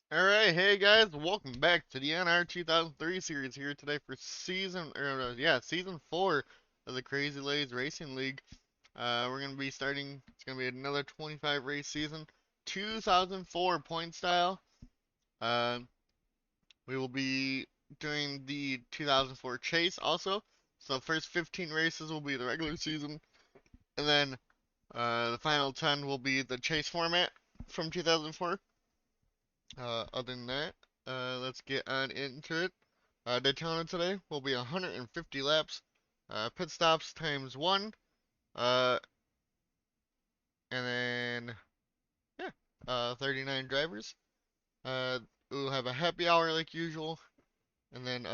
Alright, hey guys, welcome back to the Nr2003 series here today for season 4 of the Crazy Lays Racing League. We're going to be starting, it's going to be another 25 race season, 2004 point style. Uh, we will be doing the 2004 chase also. So the first 15 races will be the regular season, and then the final 10 will be the chase format from 2004. Other than that, let's get on into it. Daytona today will be 150 laps, pit stops times 1, uh, and then, yeah, 39 drivers. We'll have a happy hour like usual, and then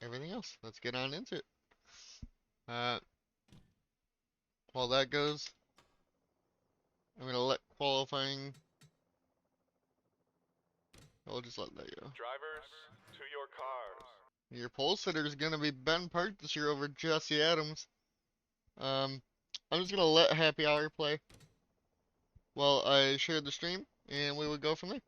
everything else. Let's get on into it. Uh, while that goes, I'm going to let qualifying, I'll just let that go. Drivers, to your cars. Your pole sitter is going to be Ben Park this year over Jesse Adams. Um, I'm just going to let happy hour play while I share the stream, and we would go from there.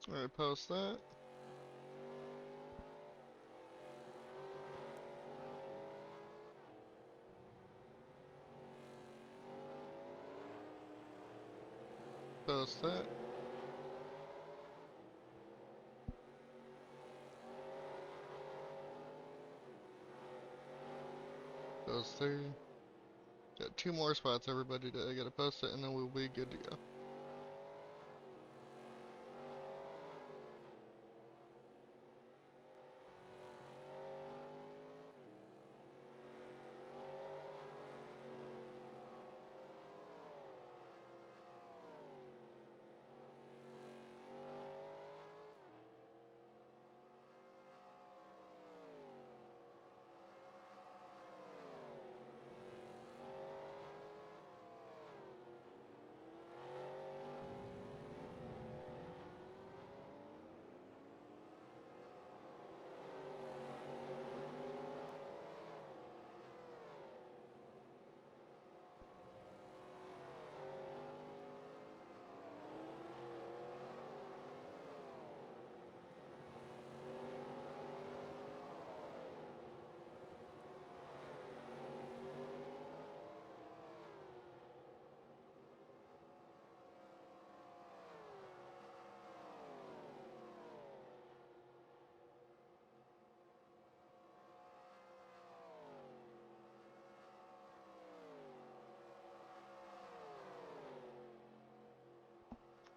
Alright, post that. Post that. Post there. Got 2 more spots, everybody. I gotta post it, and then we'll be good to go.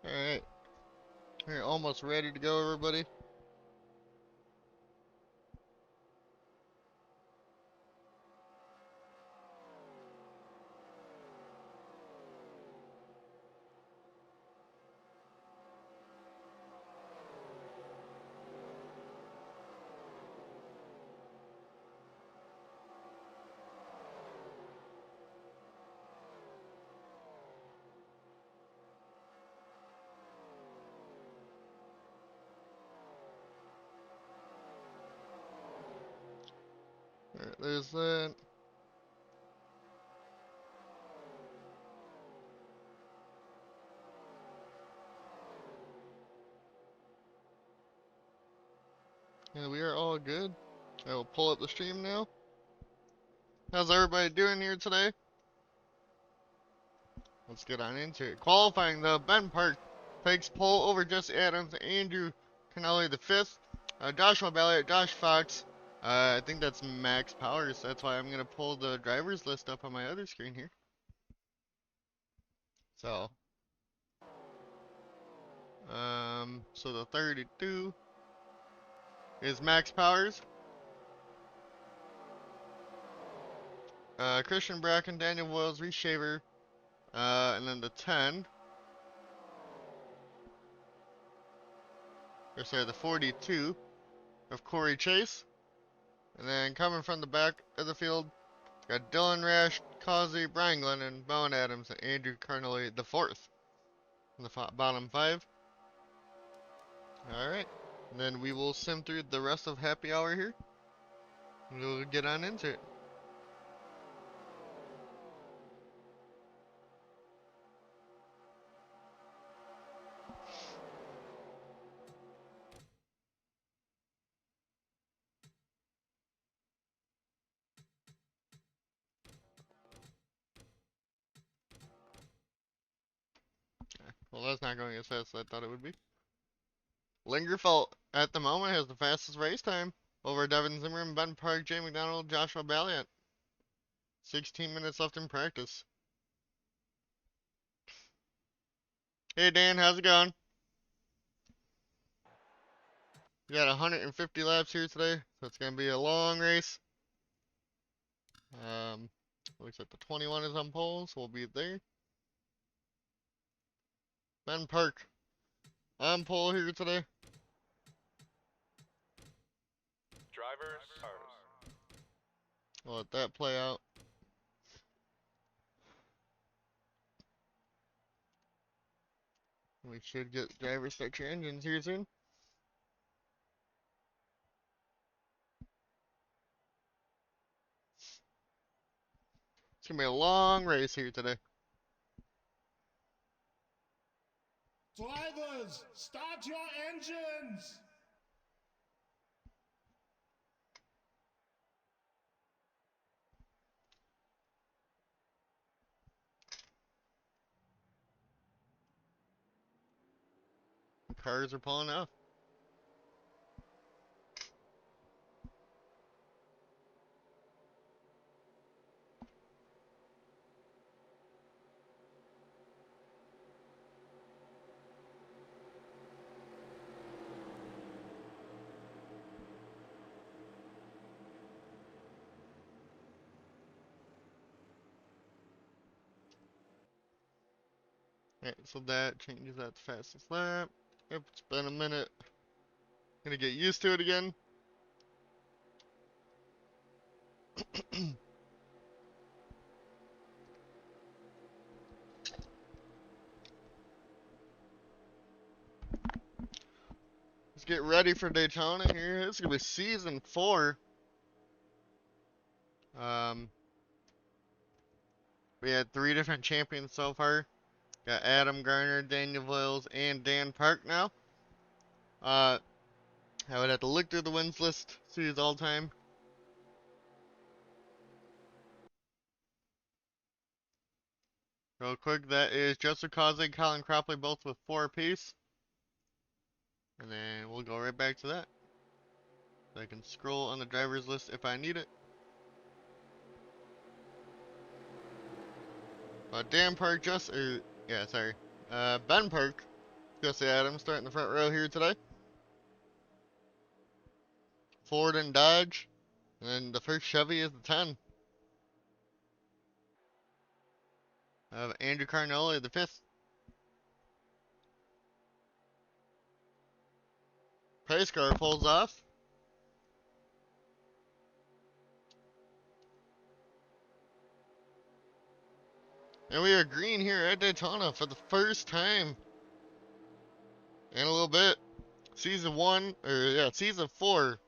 Alright. We're almost ready to go, everybody. Alright, there's that. And we are all good. I will pull up the stream now. How's everybody doing here today? Let's get on into it. Qualifying, though, Ben Park takes pole over Jesse Adams, Andrew Canelli the 5th, Joshua Balliott, Josh Fox, I think that's max powers. That's why I'm gonna pull the drivers list up on my other screen here. So, so the 32 is max powers. Christian Bracken, Daniel Wills, Reshaver, and then the 10, or sorry, the 42 of Corey Chase. And then coming from the back of the field, got Dylan Rash, Causey, Brian Glennon, Bowen Adams, and Andrew Carnelli, the fourth in the bottom 5. Alright, and then we will sim through the rest of happy hour here. And we'll get on into it. Well, that's not going as fast as I thought it would be. Lingerfelt at the moment has the fastest race time over Devin Zimmerman, Ben Park, Jay McDonald, Joshua Balliant. 16 minutes left in practice. Hey Dan, how's it going? We got 150 laps here today, so it's gonna be a long race. Um, Looks like the 21 is on pole, so we'll be there. Ben Park on pole here today. Drivers, cars. We'll let that play out. We should get driver start your engines here soon. It's gonna be a long race here today. Drivers, start your engines! The cars are pulling off. Alright, so that changes that to fastest lap. Yep, it's been a minute. Gonna get used to it again. Let's get ready for Daytona here. This is gonna be season 4. Um, we had 3 different champions so far. Got Adam Garner, Daniel Wills, and Dan Park now. I would have to look through the wins list, see his all time. Real quick, that is Joseph Causey, Colin Cropley, both with 4 apiece. And then we'll go right back to that. So I can scroll on the driver's list if I need it. Dan Park, Ben Park, Jesse Adams starting the front row here today. Ford and Dodge. And then the first Chevy is the 10. Andrew Carnelli, the 5th. Pace car pulls off. And we are green here at Daytona for the first time in a little bit. Season 4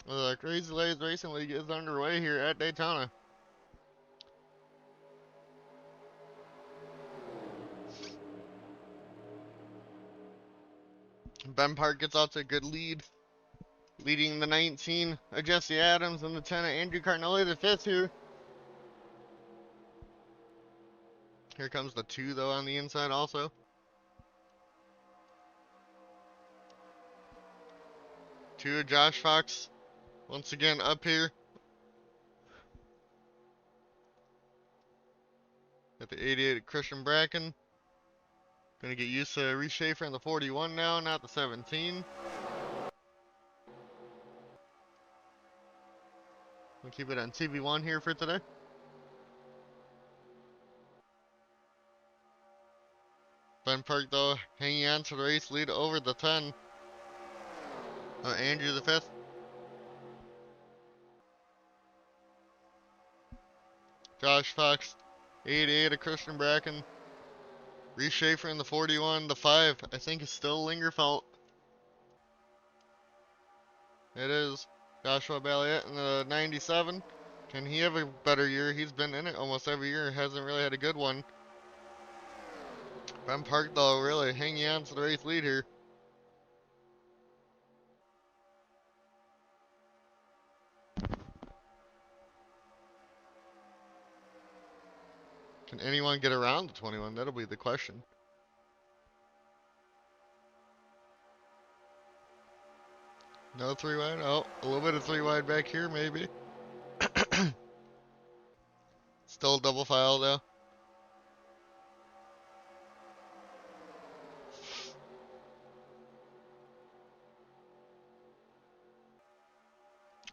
of the Crazy Lays Racing League is underway here at Daytona. Ben Park gets off to a good lead, leading the 19 of Jesse Adams and the 10 of Andrew Carnelli, the 5th here. Here comes the 2 though on the inside also. 2 of Josh Fox Once again, up here at the 88 Christian Bracken. Gonna get used to Reese Schaefer in the 41 now, not the 17. We'll keep it on TV1 here for today. Ben Park, though, hanging on to the race lead over the 10. Andrew the 5th. Josh Fox, 88 of Christian Bracken. Reese Schaefer in the 41. The 5, I think, is still Lingerfelt. It is. Joshua Balliet in the 97. Can he have a better year? He's been in it almost every year. Hasn't really had a good one. Ben Park, though, really hanging on to the race lead here. Can anyone get around the 21? That'll be the question. No 3 wide? Oh, a little bit of 3 wide back here, maybe. Still double file, though.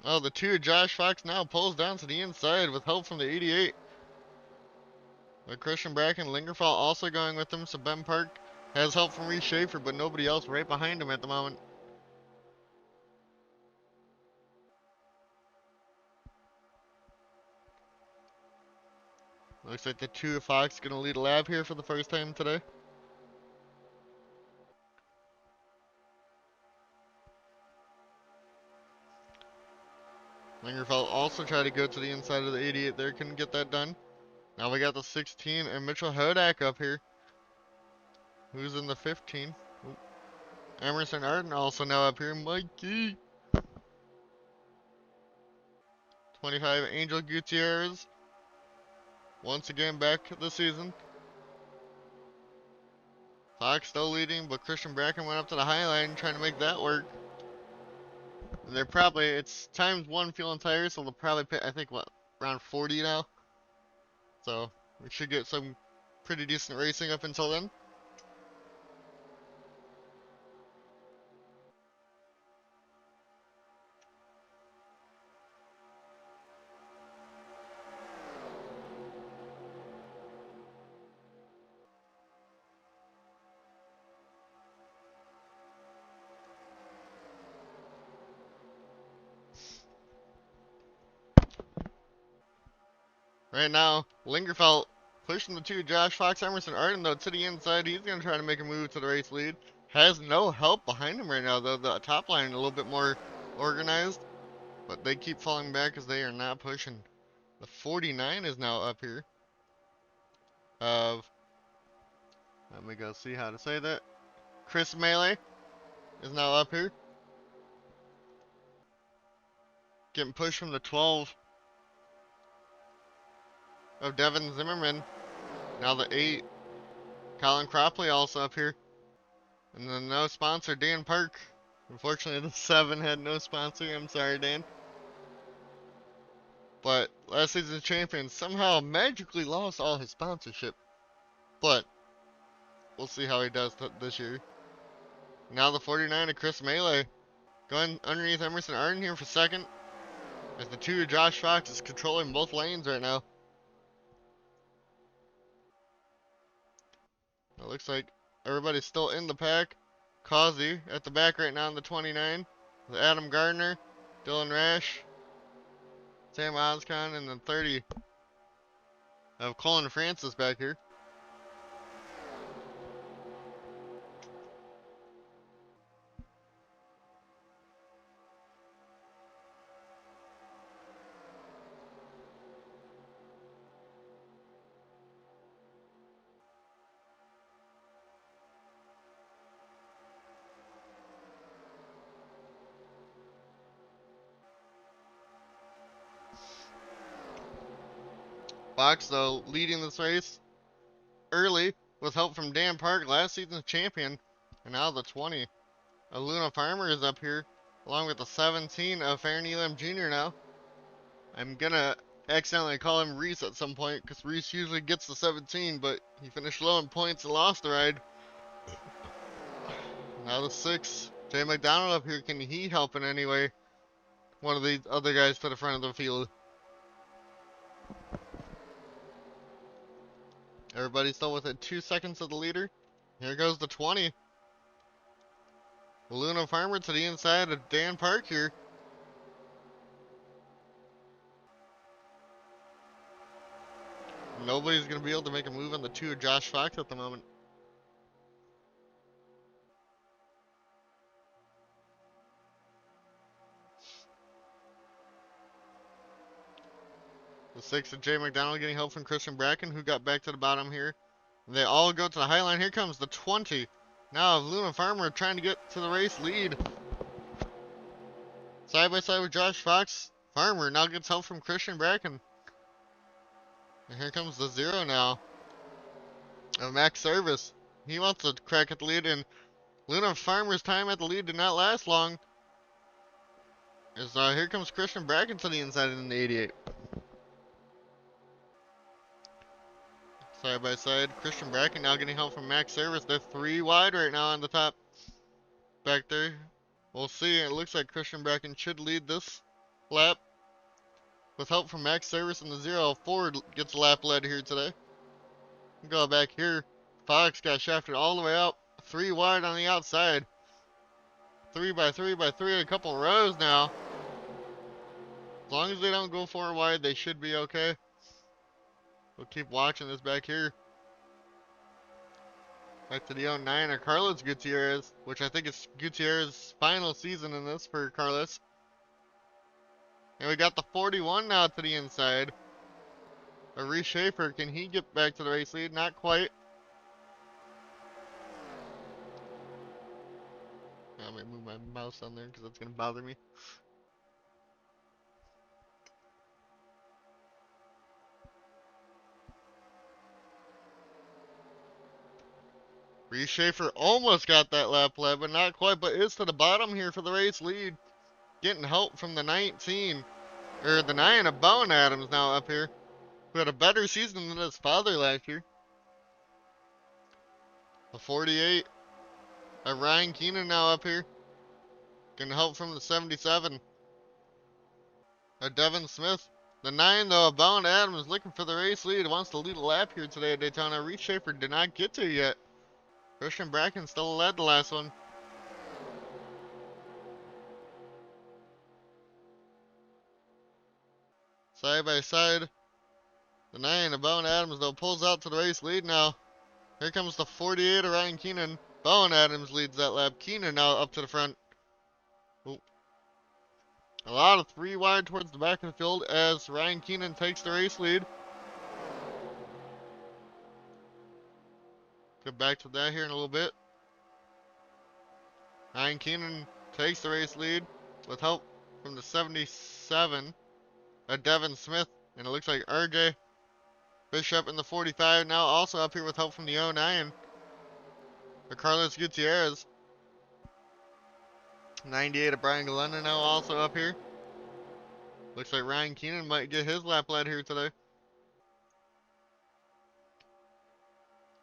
Oh, the 2 Josh Fox now pulls down to the inside with help from the 88. With Christian Bracken, Lingerfeld also going with him, so Ben Park has help from Reese Schaefer, but nobody else right behind him at the moment. Looks like the 2 Fox going to lead a lap here for the first time today. Lingerfeld also tried to go to the inside of the 88 there, couldn't get that done. Now we got the 16 and Mitchell Hodak up here. Who's in the 15? Oop. Emerson Arden also now up here. Mikey. 25 Angel Gutierrez. Once again back this season. Fox still leading, but Christian Bracken went up to the high line trying to make that work. They're probably, it's times 1 fuel and tires, so they'll probably pit, I think, what, around 40 now? So, we should get some pretty decent racing up until then. Right now, Lingerfeld pushing the 2 Josh Fox, Emerson Arden, though, to the inside. He's going to try to make a move to the race lead. Has no help behind him right now, though. The top line a little bit more organized, but they keep falling back as they are not pushing. The 49 is now up here. Let me go see how to say that. Chris Melee is now up here. Getting pushed from the 12 of Devin Zimmerman. Now the 8, Colin Cropley also up here. And then no sponsor, Dan Park. Unfortunately, the 7 had no sponsor. I'm sorry, Dan. But last season's champion somehow magically lost all his sponsorship. But we'll see how he does this year. Now the 49 of Chris Melee. Going underneath Emerson Arden here for second. As the 2 Josh Fox is controlling both lanes right now. It looks like everybody's still in the pack. Causey at the back right now in the 29. With Adam Gardner, Dylan Rash, Sam Oscon, and the 30 of Colin Francis back here. Fox, though, leading this race early with help from Dan Park, last season's champion. And now the 20. Luna Farmer is up here. along with the 17 of Farron Elam Jr. now. I'm gonna accidentally call him Reese at some point because Reese usually gets the 17, but he finished low in points and lost the ride. Now the 6, Jay McDonald up here. Can he help in any way? One of these other guys to the front of the field. Everybody's still within 2 seconds of the leader. Here goes the 20. Luna Farmer to the inside of Dan Park here. Nobody's going to be able to make a move on the 2 of Josh Fox at the moment. The 6 of Jay McDonald getting help from Christian Bracken, who got back to the bottom here. They all go to the high line. Here comes the 20. Now Luna Farmer trying to get to the race lead. Side by side with Josh Fox. Farmer now gets help from Christian Bracken. And here comes the 0 now of Max Service. He wants to crack at the lead, and Luna Farmer's time at the lead did not last long. As here comes Christian Bracken to the inside in the 88. Side by side, Christian Bracken now getting help from Max Service. They're 3 wide right now on the top. Back there. We'll see. It looks like Christian Bracken should lead this lap. With help from Max Service in the 0. Ford gets lap led here today. Go back here. Fox got shafted all the way out. 3 wide on the outside. 3 by 3 by 3. A couple rows now. As long as they don't go 4 wide, they should be okay. We'll keep watching this back here. Back to the 09 of Carlos Gutierrez, which I think is Gutierrez's final season in this for Carlos. And we got the 41 now to the inside. Reese Schaefer, can he get back to the race lead? Not quite. I'm gonna move my mouse on there because that's gonna bother me. Reese Schaefer almost got that lap led, but not quite, but is to the bottom here for the race lead. Getting help from the 19, or the 9 of Bowen Adams now up here, who had a better season than his father last year. The 48 of Ryan Keenan now up here. Getting help from the 77 of Devin Smith. The 9 though of Bowen Adams looking for the race lead. Wants to lead a lap here today at Daytona. Reese Schaefer did not get to yet. Christian Bracken still led the last one. Side by side. The 9 of Bowen Adams though pulls out to the race lead now. Here comes the 48 of Ryan Keenan. Bowen Adams leads that lap. Keenan now up to the front. Ooh. A lot of 3 wide towards the back of the field as Ryan Keenan takes the race lead. Get back to that here in a little bit. Ryan Keenan takes the race lead with help from the 77 of Devin Smith. And it looks like RJ Bishop in the 45 now also up here with help from the 09 of Carlos Gutierrez. 98 of Brian Glennon now also up here. Looks like Ryan Keenan might get his lap led here today.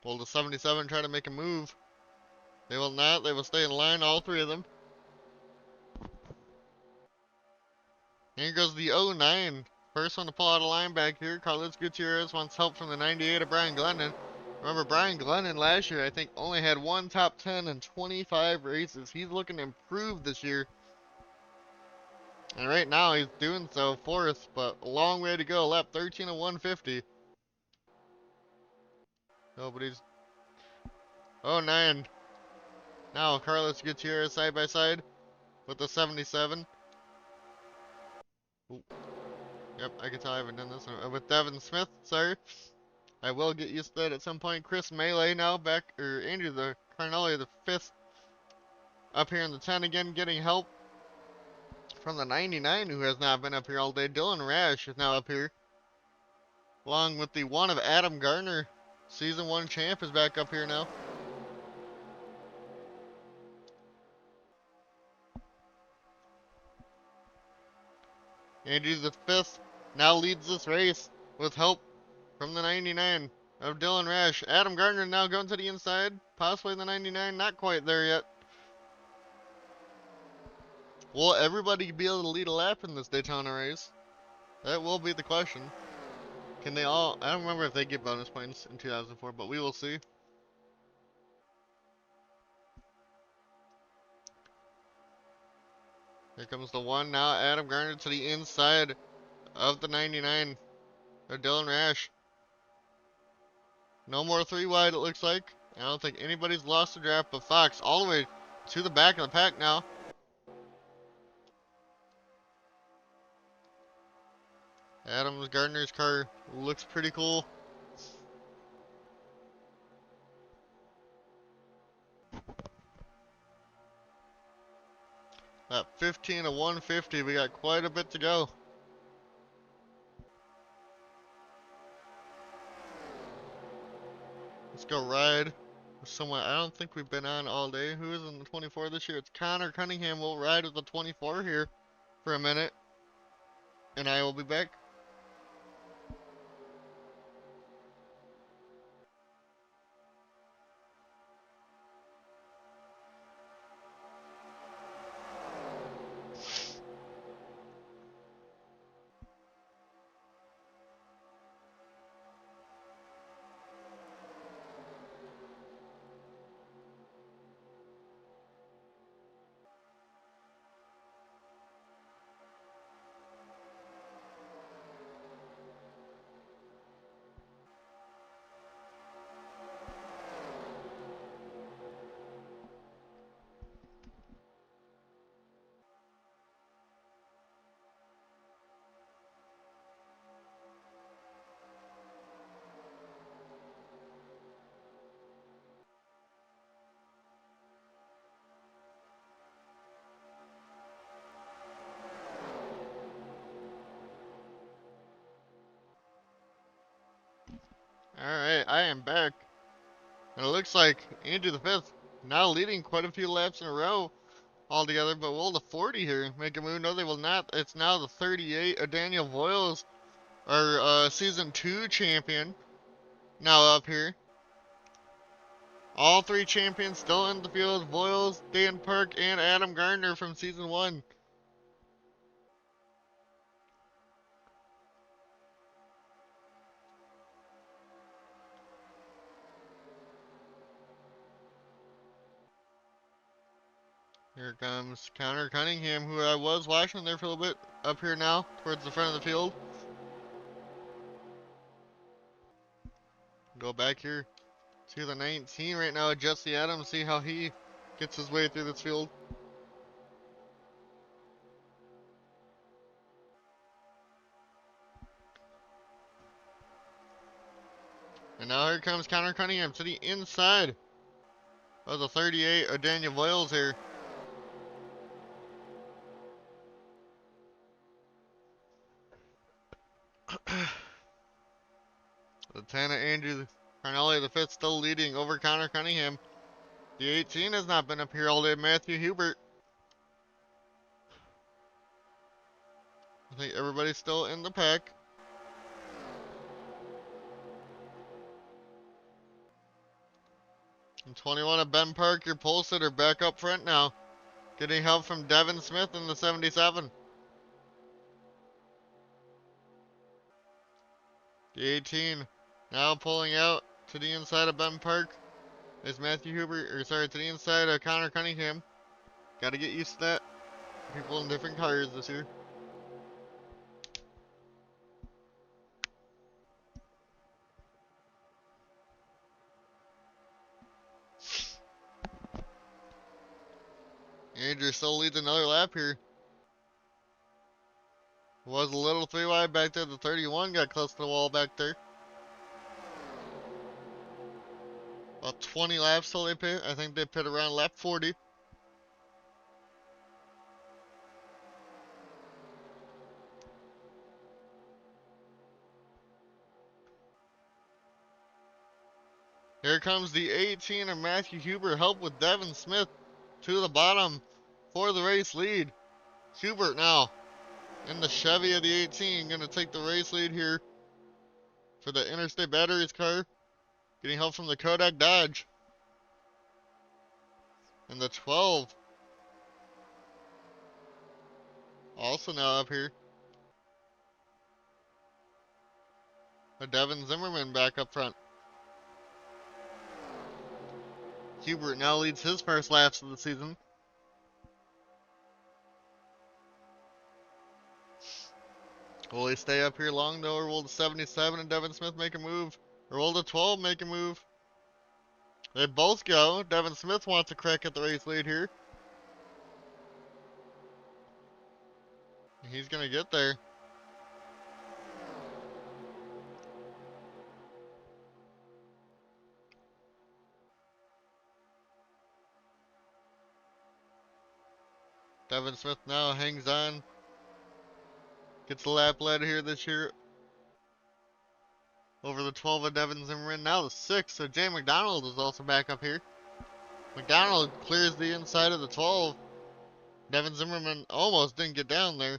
Will the 77 try to make a move? They will not. They will stay in line, all 3 of them. Here goes the 09. First one to pull out a line back here. Carlos Gutierrez wants help from the 98 of Brian Glennon. Remember, Brian Glennon last year, I think, only had 1 top 10 in 25 races. He's looking to improve this year. And right now, he's doing so 4th, but a long way to go. Lap 13 of 150. Nobody's... 09. Now, Carlos Gutierrez side by side with the 77. Ooh. Yep, I can tell I haven't done this one. With Devin Smith, sorry. I will get used to that at some point. Chris Melee now back, or Andrew the Carnelli, the 5th. Up here in the 10 again, getting help from the 99, who has not been up here all day. Dylan Rash is now up here. Along with the 1 of Adam Gardner. Season 1 champ is back up here now. Andrew the fifth now leads this race with help from the 99 of Dylan Rash. Adam Gardner now going to the inside, possibly the 99, not quite there yet. Will everybody be able to lead a lap in this Daytona race? That will be the question. Can they all? I don't remember if they get bonus points in 2004, but we will see. Here comes the one now. Adam Gardner to the inside of the 99 of Dylan Rash. No more three wide, it looks like. I don't think anybody's lost a draft, but Fox all the way to the back of the pack now. Adam Gardner's car looks pretty cool. At 15 to 150, we got quite a bit to go. Let's go ride with someone I don't think we've been on all day. Who is in the 24 this year? It's Connor Cunningham. We'll ride with the 24 here for a minute, and I will be back. Alright, I am back. And it looks like Andrew the 5th now leading quite a few laps in a row altogether, but will the 40 here make a move? No, they will not. It's now the 38 of Daniel Voiles, our Season 2 champion, now up here. All three champions still in the field. Voiles, Dan Park, and Adam Gardner from Season 1. Here comes Connor Cunningham, who I was watching there for a little bit, up here now, towards the front of the field. Go back here to the 19 right now, Jesse Adams, see how he gets his way through this field. And now here comes Connor Cunningham to the inside of the 38 of Daniel Voiles here. Lieutenant Andrew Carnelli, the 5th, still leading over Connor Cunningham. The 18 has not been up here all day, Matthew Hubert. I think everybody's still in the pack. And 21 of Ben Park, your pole sitter, back up front now. Getting help from Devin Smith in the 77. The 18 now pulling out to the inside of Ben Park is Matthew Hubert, or sorry, to the inside of Connor Cunningham. Got to get used to that. People in different cars this year. Andrew still leads another lap here. Was a little three wide back there. The 31 got close to the wall back there. About 20 laps till they pit. I think they pit around lap 40. Here comes the 18 of Matthew Hubert, help with Devin Smith to the bottom for the race lead. Hubert now in the Chevy of the 18, gonna take the race lead here for the Interstate Batteries car. Getting help from the Kodak Dodge. And the 12 also now up here. A Devin Zimmerman back up front. Hubert now leads his first laps of the season. Will he stay up here long though, or will the 77 and Devin Smith make a move? Or will the 12 make a move? They both go. Devin Smith wants a crack at the race lead here. He's gonna get there. Devin Smith now hangs on. Gets the lap led here this year over the 12 of Devin Zimmerman. Now the 6, so Jay McDonald is also back up here. McDonald clears the inside of the 12. Devin Zimmerman almost didn't get down there.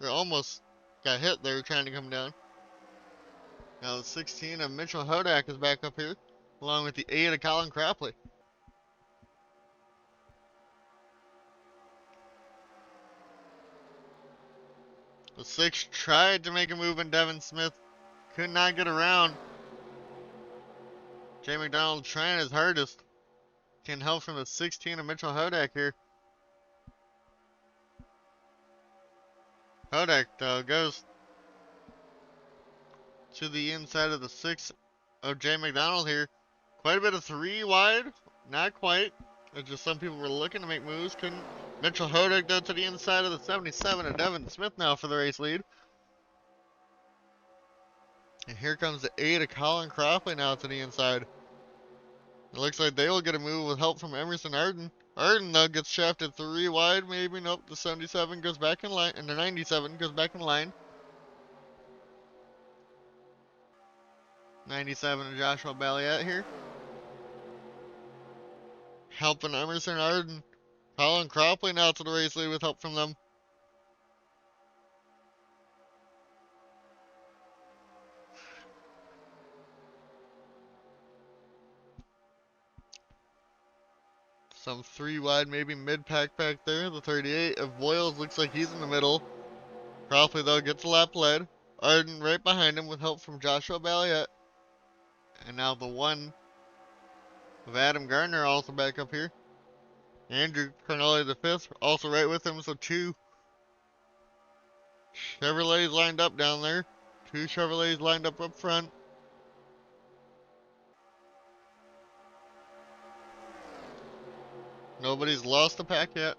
Or almost got hit there trying to come down. Now the 16 of Mitchell Hodak is back up here, along with the 8 of Colin Cropley. The 6 tried to make a move, and Devin Smith could not get around. Jay McDonald trying his hardest. Getting help from the 16 of Mitchell Hodak here. Hodak, though, goes to the inside of the 6 of Jay McDonald here. Quite a bit of 3 wide. Not quite. It's just some people were looking to make moves. Couldn't. Mitchell Hodak, though, to the inside of the 77 of Devin Smith now for the race lead. And here comes the 8 of Colin Cropley now to the inside. It looks like they will get a move with help from Emerson Arden. Arden, though, gets shafted 3 wide, maybe. Nope, the 77 goes back in line, and the 97 goes back in line. 97 of Joshua Balliet here. Helping Emerson Arden. Colin Cropley now to the race lead with help from them. Some 3 wide, maybe mid-pack back there. The 38 of Boyles looks like he's in the middle. Cropley, though, gets a lap led. Arden right behind him with help from Joshua Balliet. And now the 1 of Adam Gardner also back up here. Andrew Carnelli the 5th also right with him, so 2 Chevrolets lined up down there. 2 Chevrolets lined up front. Nobody's lost the pack yet.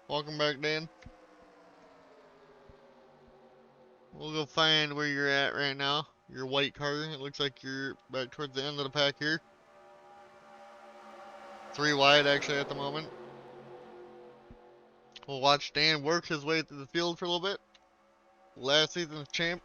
Welcome back, Dan. We'll go find where you're at right now. Your white car. It looks like you're back towards the end of the pack here. 3 wide actually at the moment. We'll watch Dan work his way through the field for a little bit. Last season's champ.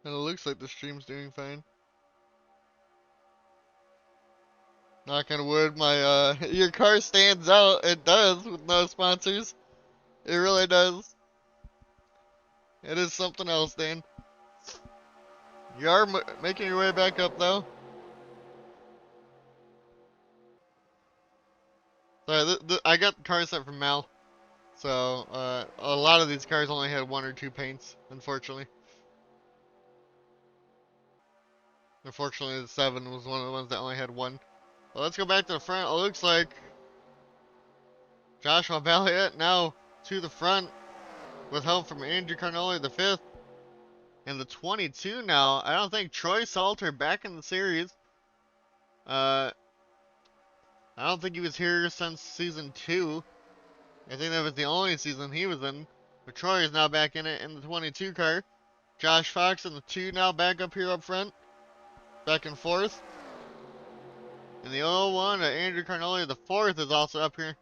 And it looks like the stream's doing fine. Knock on wood, my your car stands out. It does with no sponsors. It really does. It is something else, Dan. You are making your way back up though. Sorry, I got the car set from Mal. So, a lot of these cars only had 1 or 2 paints, unfortunately. Unfortunately, the 7 was one of the ones that only had 1. Well, let's go back to the front. It looks like Joshua Balliet now to the front with help from Andrew Carnoli the 5th. And the 22 now. I don't think Troy Salter back in the series. I don't think he was here since season 2. I think that was the only season he was in. Troy is now back in it in the 22 car. Josh Fox in the 2 now back up here up front. Back and forth. And the 01, Andrew Carnoli, the 4th, is also up here.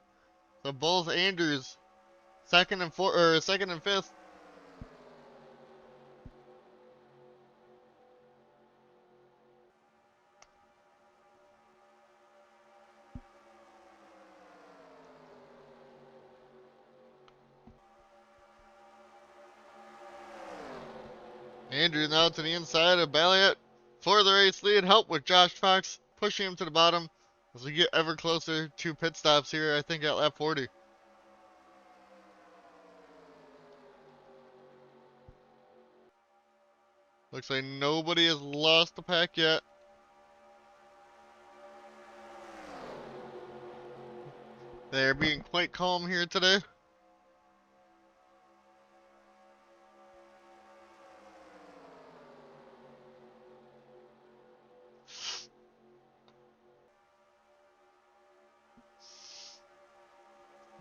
So both Andrews, second and 5th. Andrew now to the inside of Balliet for the race lead. Help with Josh Fox pushing him to the bottom as we get ever closer to pit stops here, I think at lap 40. Looks like nobody has lost the pack yet. They're being quite calm here today.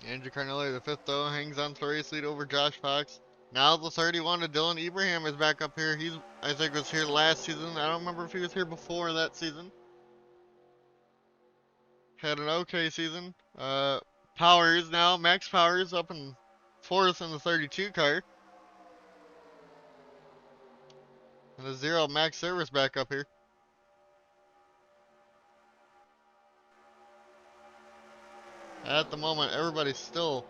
Andrew Carnelli, the 5th though, hangs on to the race lead over Josh Fox. Now the 31 to Dylan Ibrahim is back up here. He's, I think, was here last season. I don't remember if he was here before that season. Had an okay season. Powers now, Max Powers up in 4th in the 32 car. And the 0 Max Service back up here. At the moment, everybody's still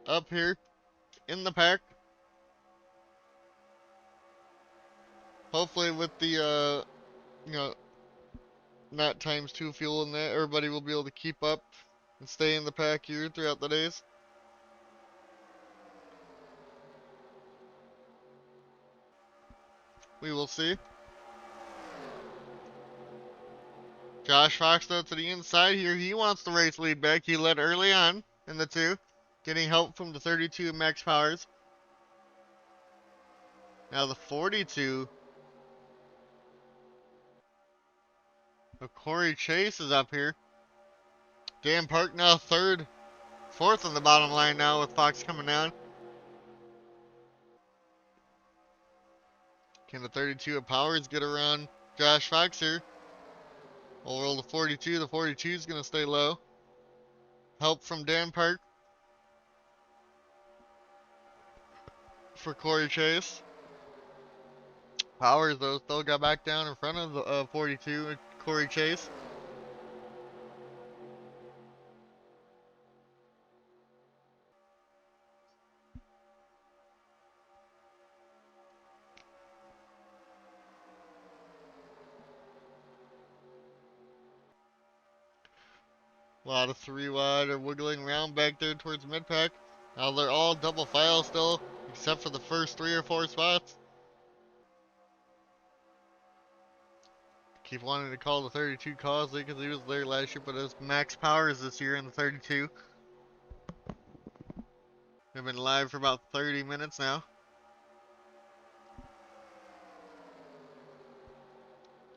up here in the pack. Hopefully with the, you know, not times 2 fuel in that, everybody will be able to keep up and stay in the pack here throughout the days. We will see. Josh Fox though to the inside here. He wants the race lead back. He led early on in the 2, getting help from the 32 Max Powers. Now the 42 of Corey Chase is up here. Dan Park now 3rd, 4th on the bottom line now with Fox coming down. Can the 32 of Powers get around Josh Fox here? We'll roll the 42. The 42 is going to stay low. Help from Dan Park for Corey Chase. Powers, though, still got back down in front of the 42, Corey Chase. A lot of 3 wide are wiggling around back there towards mid-pack. Now they're all double file still, except for the first 3 or 4 spots. Keep wanting to call the 32 Causey because he was there last year, but it's Max Powers this year in the 32. They've been live for about 30 minutes now.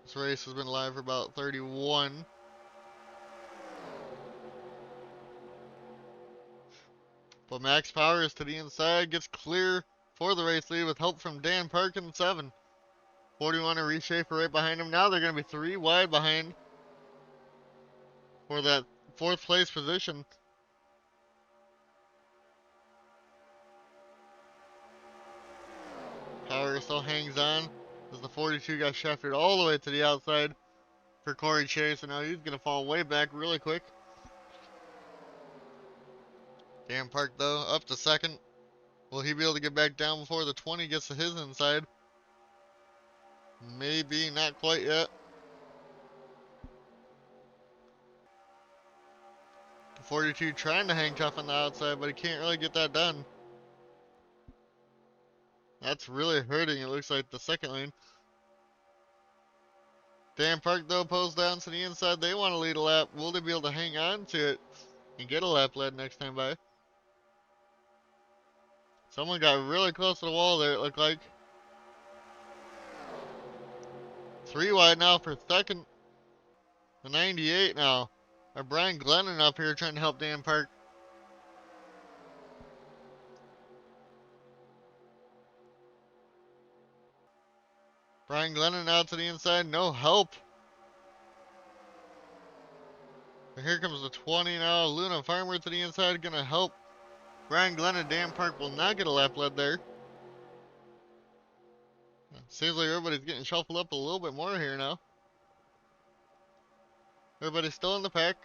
This race has been live for about 31. But Max Powers to the inside gets clear for the race lead with help from Dan Park in the 7. 41 and Reshaper right behind him. Now they're going to be 3 wide behind for that 4th place position. Powers still hangs on as the 42 got shafted all the way to the outside for Corey Chase, and now he's going to fall way back really quick. Dan Park, though, up to 2nd. Will he be able to get back down before the 20 gets to his inside? Maybe, not quite yet. The 42 trying to hang tough on the outside, but he can't really get that done. That's really hurting, it looks like, the 2nd lane. Dan Park, though, pulls down to the inside. They want to lead a lap. Will they be able to hang on to it and get a lap led next time by? Someone got really close to the wall there, it looked like. 3 wide now for 2nd. The 98 now. Brian Glennon up here trying to help Dan Park. Brian Glennon out to the inside, no help. And here comes the 20 now. Luna Farmer to the inside, gonna help. Brian Glennon, Dan Park will not get a lap lead there. Seems like everybody's getting shuffled up a little bit more here now. Everybody's still in the pack.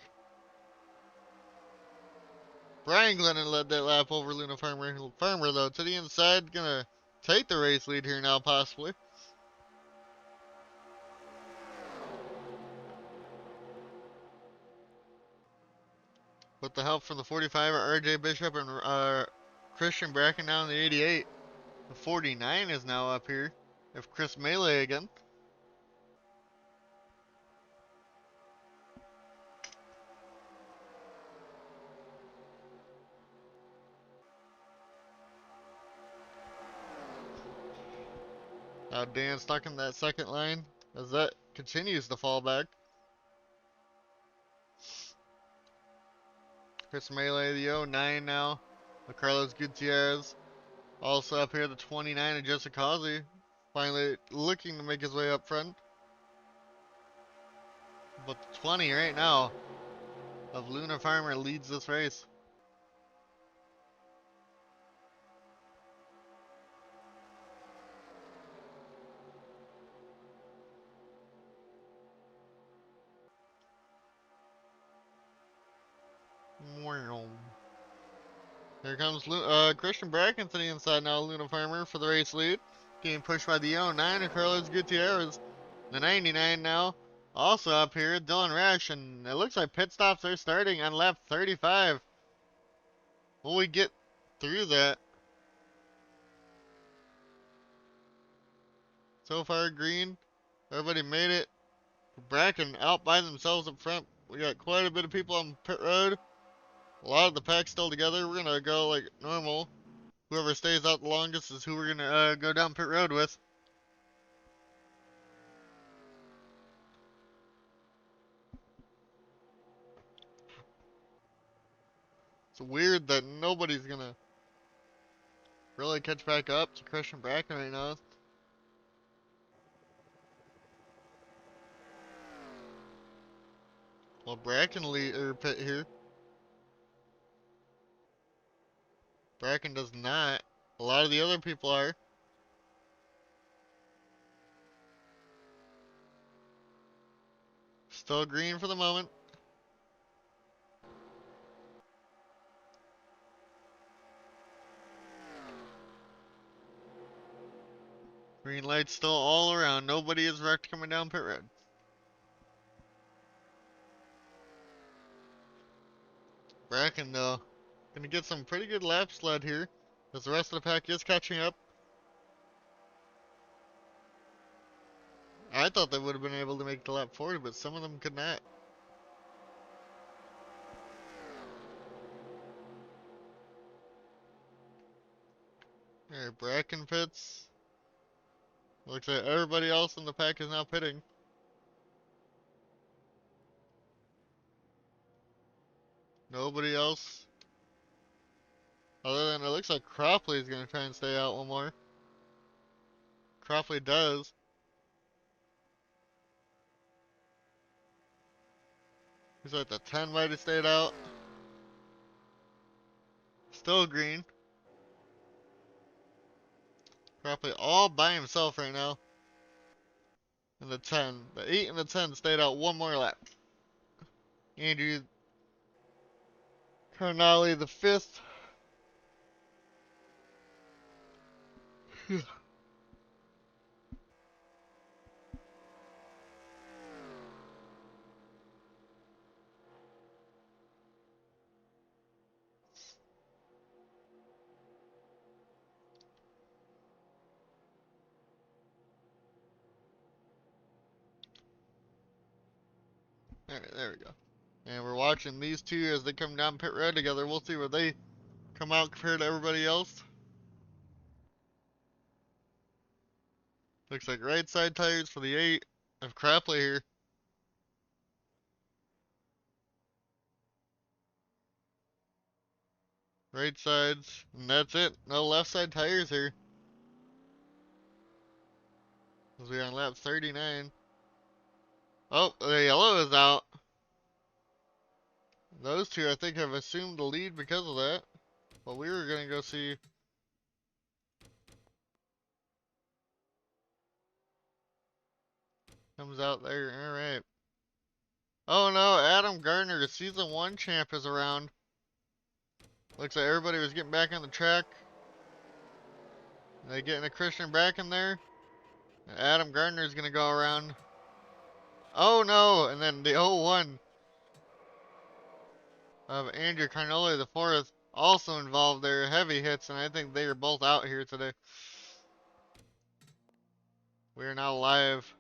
Brian Glennon led that lap over Luna Farmer. Farmer, though, to the inside, gonna take the race lead here now, possibly. With the help from the 45 RJ Bishop and Christian Bracken down the 88. The 49 is now up here. If Chris Melee again. Now Dan stuck in that second line as that continues to fall back. Chris Melee, the 09 now. The Carlos Gutierrez. Also up here, the 29 of Jessica Causey. Finally looking to make his way up front. But the 20 right now of Luna Farmer leads this race. Here comes Christian Bracken to the inside now, Luna Farmer for the race lead. Getting pushed by the 09 of Carlos Gutierrez. The 99 now. Also up here, Dylan Rash, and it looks like pit stops are starting on lap 35. Will we get through that? So far, green. Everybody made it. Bracken out by themselves up front. We got quite a bit of people on pit road. A lot of the pack still together. We're gonna go like normal. Whoever stays out the longest is who we're gonna go down pit road with. It's weird that nobody's gonna really catch back up to Christian Bracken right now. Well, Bracken lead or pit here. Bracken does not. A lot of the other people are. Still green for the moment. Green lights still all around. Nobody is wrecked coming down pit road. Bracken, though, gonna get some pretty good lap sled here, as the rest of the pack is catching up. I thought they would have been able to make the lap 40, but some of them could not. Alright, Bracken pits. Looks like everybody else in the pack is now pitting. Nobody else. Other than it looks like Cropley is gonna try and stay out one more. Cropley does. He's like the 10 might have stayed out. Still green. Cropley all by himself right now. And the 10. The 8 and the 10 stayed out one more lap. Andrew Carnali, the 5th. Alright, there we go. And we're watching these two as they come down pit road together. We'll see where they come out compared to everybody else. Looks like right side tires for the 8 of Cropley here. Right sides, and that's it. No left side tires here. As we're on lap 39. Oh, the yellow is out. Those two, I think, have assumed the lead because of that. But we were gonna go see. Comes out there. Alright. Oh no, Adam Gardner, the season 1 champ, is around. Looks like everybody was getting back on the track. They getting a Christian back in there. Adam Gardner's gonna go around. Oh no! And then the 0-1 of Andrew Carnoli, the fourth, also involved there. Heavy hits, and I think they are both out here today. We are now live.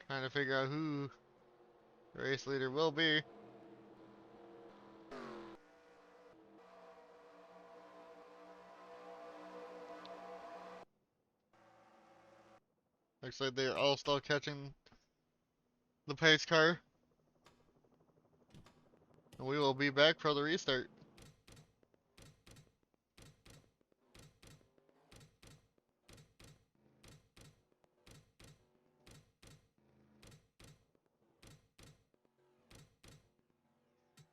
Trying to figure out who the race leader will be. Looks like they're all still catching the pace car. And we will be back for the restart.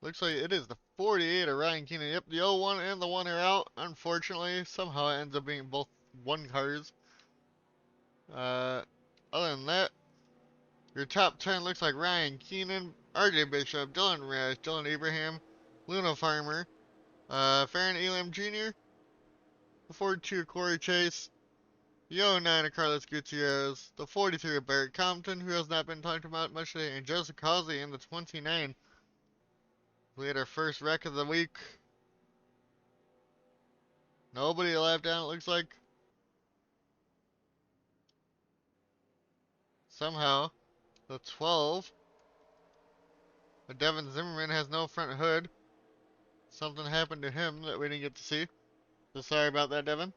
Looks like it is the 48 of Ryan Keenan. Yep, the 0-1 and the 1 are out. Unfortunately, somehow it ends up being both 1 cars. Other than that, your top 10 looks like Ryan Keenan, RJ Bishop, Dylan Rash, Dylan Abraham, Luna Farmer, Farron Elam Jr., the 42 Corey Chase, the 09 of Carlos Gutierrez, the 43 of Barrett Compton, who has not been talked about much today, and Joseph Causey in the 29. We had our first wreck of the week. Nobody left down, it looks like. Somehow, the 12 of Devin Zimmerman has no front hood. Something happened to him that we didn't get to see. So sorry about that, Devin.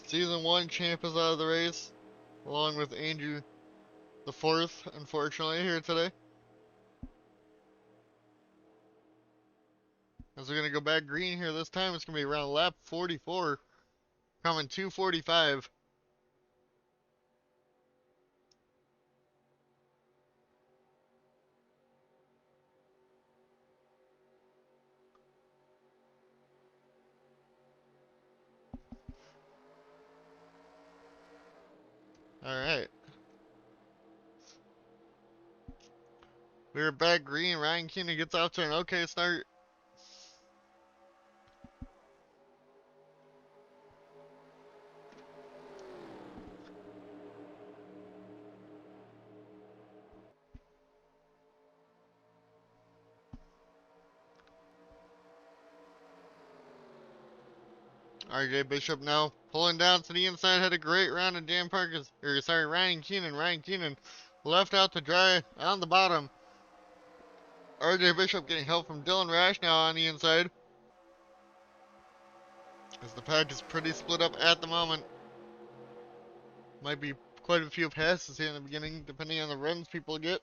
Season 1 champ is out of the race, along with Andrew the fourth, unfortunately, here today. As we're going to go back green here this time, it's going to be around lap 44, coming 245. Alright. We're back green. Ryan Keenan gets off to an okay start. RJ Bishop now pulling down to the inside, had a great round, and Dan Parkins, or sorry, Ryan Keenan left out to dry on the bottom. RJ Bishop getting help from Dylan Rash now on the inside. As the pack is pretty split up at the moment. Might be quite a few passes here in the beginning, depending on the runs people get.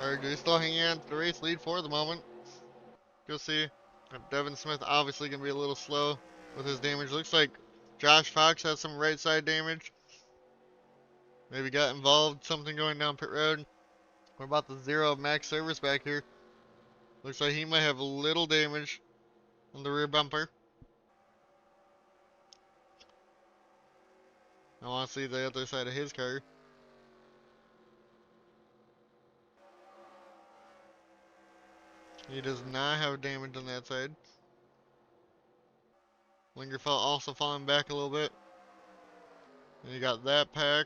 RJ still hanging on to the race lead for the moment. Go see. Devin Smith obviously going to be a little slow with his damage. Looks like Josh Fox has some right side damage. Maybe got involved, something going down pit road. What about the 0 of Max Service back here? Looks like he might have a little damage on the rear bumper. I want to see the other side of his car. He does not have damage on that side. Lingerfeld also falling back a little bit. And you got that pack.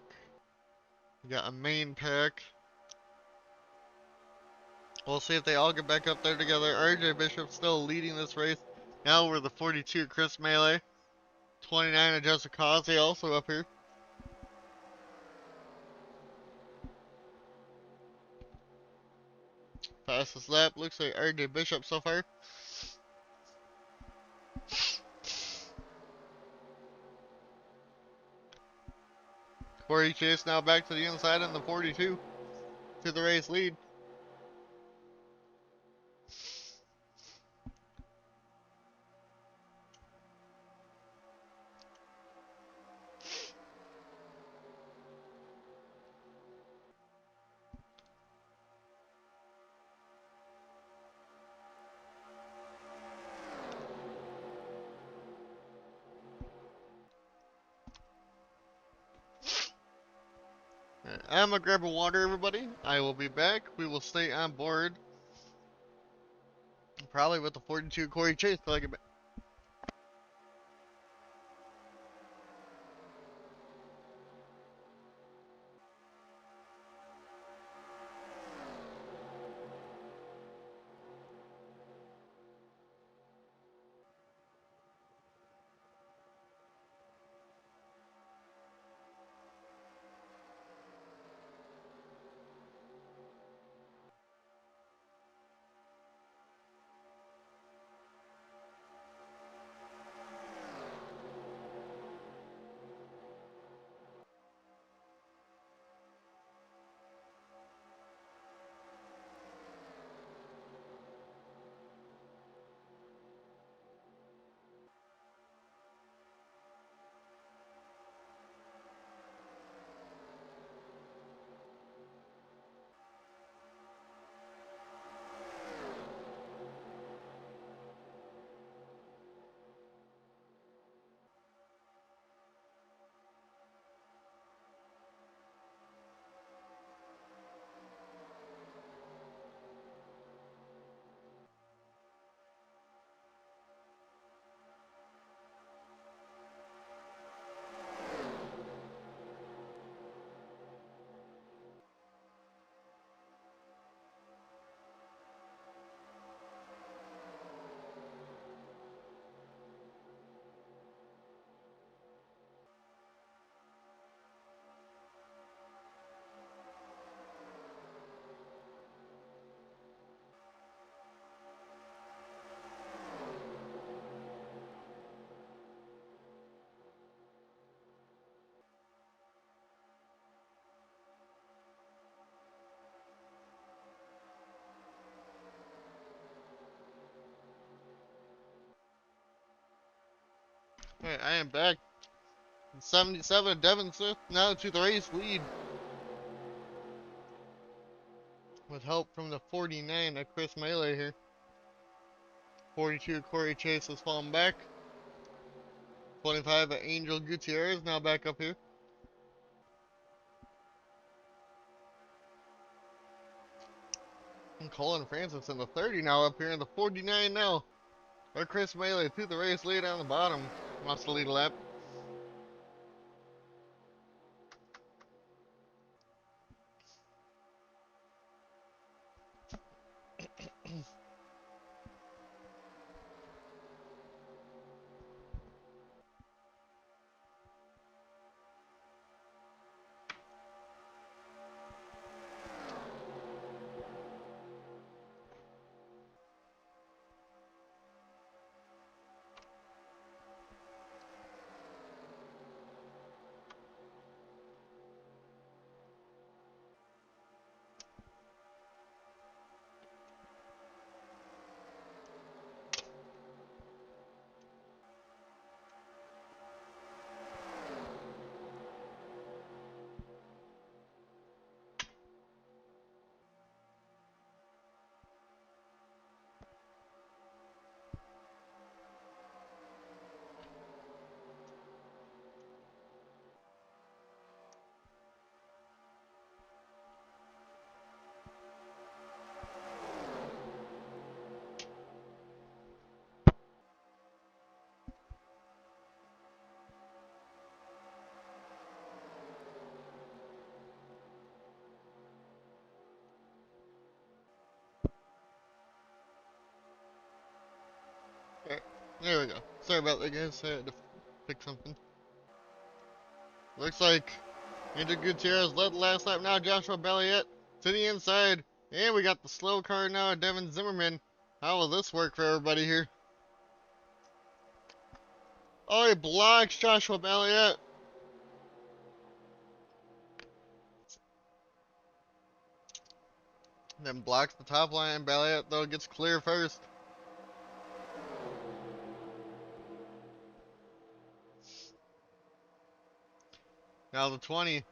You got a main pack. We'll see if they all get back up there together. RJ Bishop still leading this race. Now we're the 42 Chris Melee. 29 of Joseph Causey also up here. Fastest lap looks like RJ Bishop so far. Corey Chase now back to the inside in the 42 to the race lead. I'm gonna grab a water, everybody. I will be back. We will stay on board, probably with the 42 Corey Chase till I get back. Alright, I am back. 77 Devin Smith now to the race lead with help from the 49 of Chris Melee here. 42 Corey Chase has fallen back. 25 of Angel Gutierrez now back up here. And Colin Francis in the 30 now up here in the 49 now. Or Chris Melee to the race lead on the bottom. Wants to lead a lap. Alright, there we go. Sorry about that, guys. I had to fix something. Looks like Angel Gutierrez led the last lap now. Joshua Belliet to the inside. And we got the slow car now, Devin Zimmerman. How will this work for everybody here? Oh, he blocks Joshua Elliott. Then blocks the top line. Elliott, though, gets clear first. Now the 20.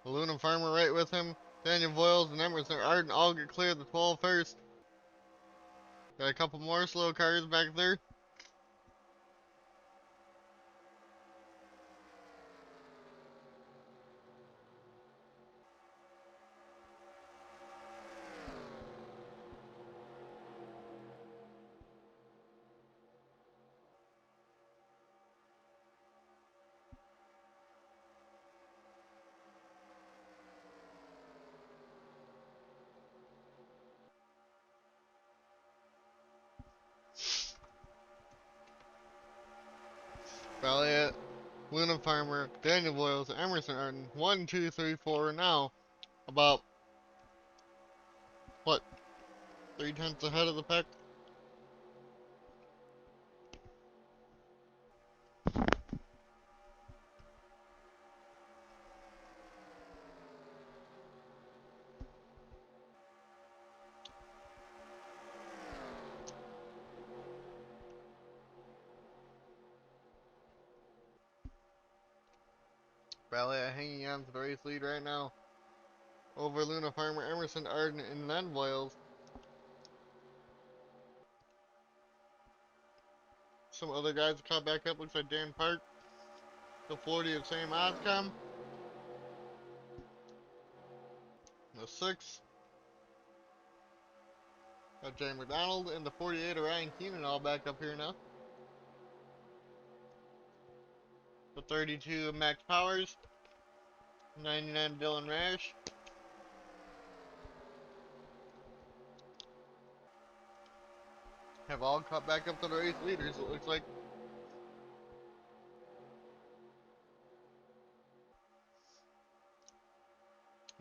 Aluminum Farmer right with him. Daniel Voiles and Emerson Arden all get clear the 12 first. Got a couple more slow cars back there. Elliott, Aluminum Farmer, Daniel Voiles, Emerson Arden. 1, 2, 3, 4 now. About, what, 3/10 ahead of the pack? Elliott hanging on to the race lead right now. Over Luna Farmer, Emerson Arden, and then Voiles. Some other guys caught back up. Looks like Dan Park. The 40 of Sam Oscom. The 6. Got Jay McDonald and the 48 of Ryan Keenan all back up here now. The 32 of Max Powers. 99 of Dylan Rash. Have all caught back up to the race leaders, it looks like.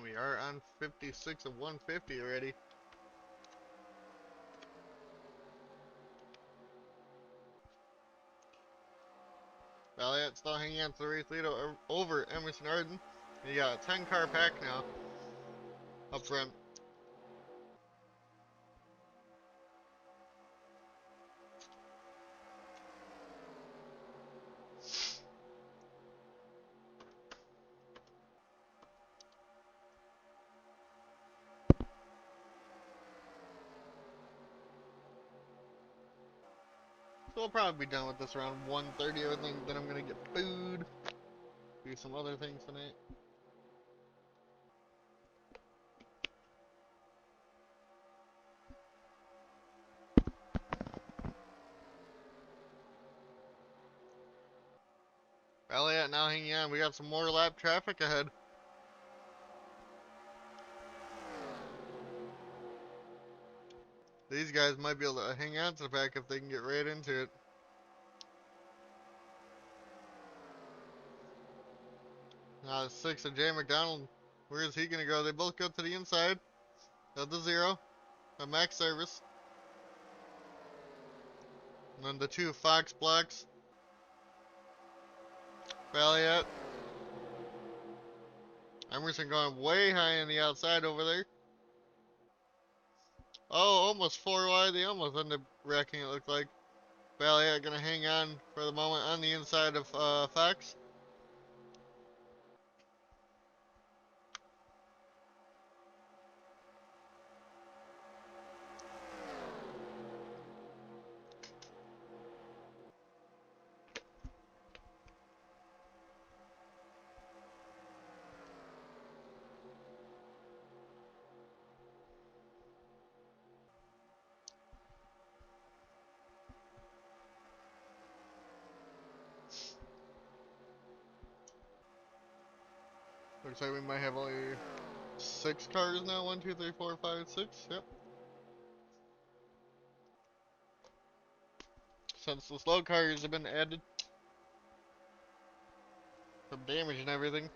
We are on 56 of 150 already. Valiant still hanging on to the race lead over Emerson Arden. You got a 10 car pack now up front. So we'll probably be done with this around 1:30. I think then I'm gonna get food, do some other things tonight. Elliott now hanging on. We got some more lap traffic ahead. These guys might be able to hang on to the pack if they can get right into it. Now 6 of Jay McDonald. Where is he gonna go? They both go to the inside of the 0 of Max Service. And then the 2 Fox blocks. Elliott. Emerson going way high on the outside over there. Oh, almost 4 wide. They almost ended up wrecking, it looked like. Elliott gonna hang on for the moment on the inside of Fox. Looks like we might have only 6 cars now. 1, 2, 3, 4, 5, 6. Yep. Since the slow cars have been added. Some damage and everything.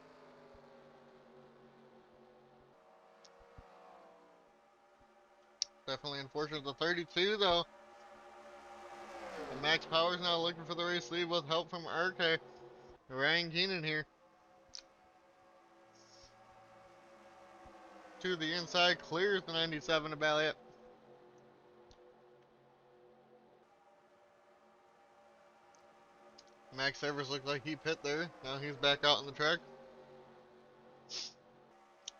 Definitely unfortunate. The 32 though. And Max Power's now looking for the race lead with help from RK. Ryan Keenan here. To the inside, clears the 97 to Balliet. Max Evers looked like he pit there. Now he's back out on the track.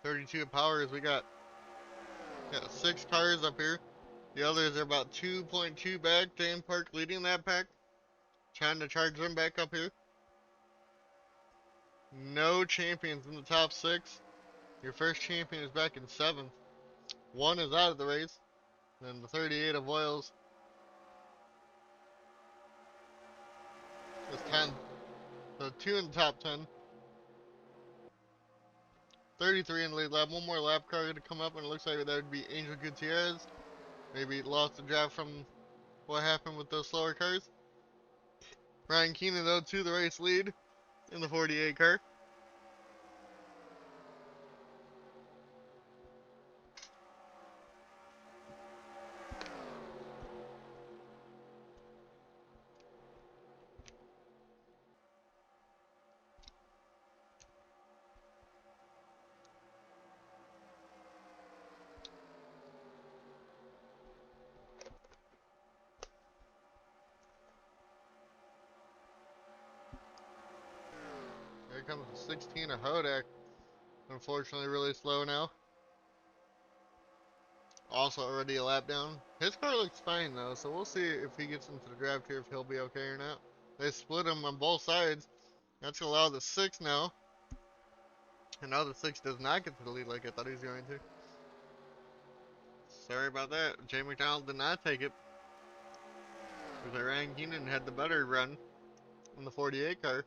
32 power as we got 6 cars up here. The others are about 2.2 back. Dan Park leading that pack. Trying to charge them back up here. No champions in the top 6. Your first champion is back in 7th. 1 is out of the race. And the 38 of Oils is 10th. So 2 in the top 10. 33 in the lead lap. One more lap car to come up, and it looks like that would be Angel Gutierrez. Maybe lost the drive from what happened with those slower cars. Ryan Keenan, though, to the race lead in the 48 car. Here comes the 16 of Hodak. Unfortunately, really slow now. Also already a lap down. His car looks fine though, so we'll see if he gets into the draft here, if he'll be okay or not. They split him on both sides. That's gonna allow the 6 now. And now the 6 does not get to the lead like I thought he was going to. Sorry about that. Jay McDonald did not take it. Because Ryan Keenan had the better run in the 48 car.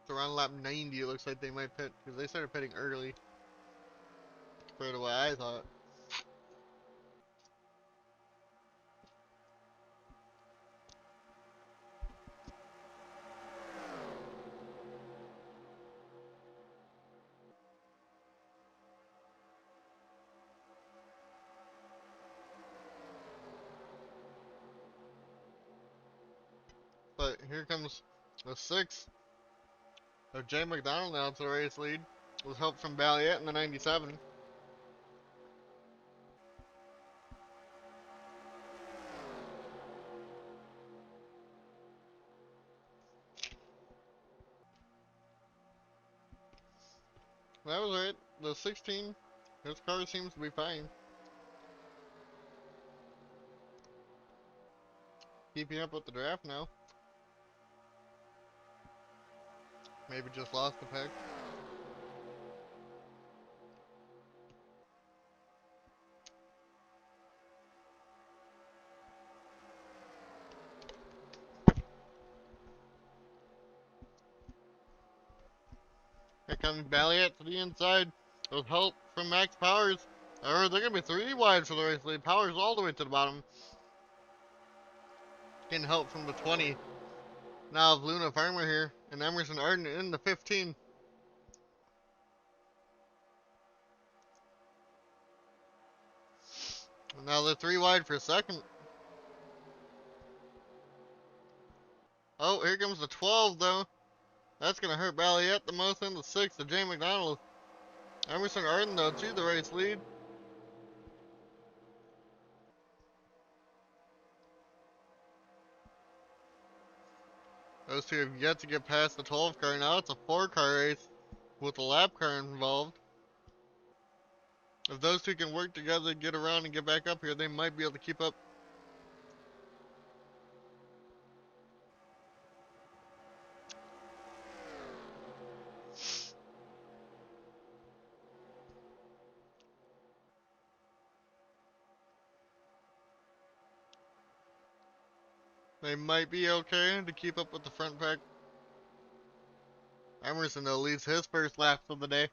So around lap 90, it looks like they might pit, because they started pitting early compared to what I thought. But here comes the 6 of Jay McDonald now to the race lead, with help from Balliet in the 97. That was right. The 16, his car seems to be fine. Keeping up with the draft now. Maybe just lost the pack. Here comes Balliet to the inside with help from Max Powers. Or they're going to be 3 wide for the race lead. Powers all the way to the bottom. Getting help from the 20. Now of Luna Farmer here. And Emerson Arden in the 15. And now they're 3 wide for second. Oh, here comes the 12 though. That's going to hurt Balliet the most in the 6 to Jay McDonald. Emerson Arden though to the race lead. Those two have yet to get past the 12 car. Now it's a 4 car race with a lap car involved. If those two can work together, get around, and get back up here, they might be able to keep up. They might be okay to keep up with the front pack. Emerson, though, leads his first lap of the day.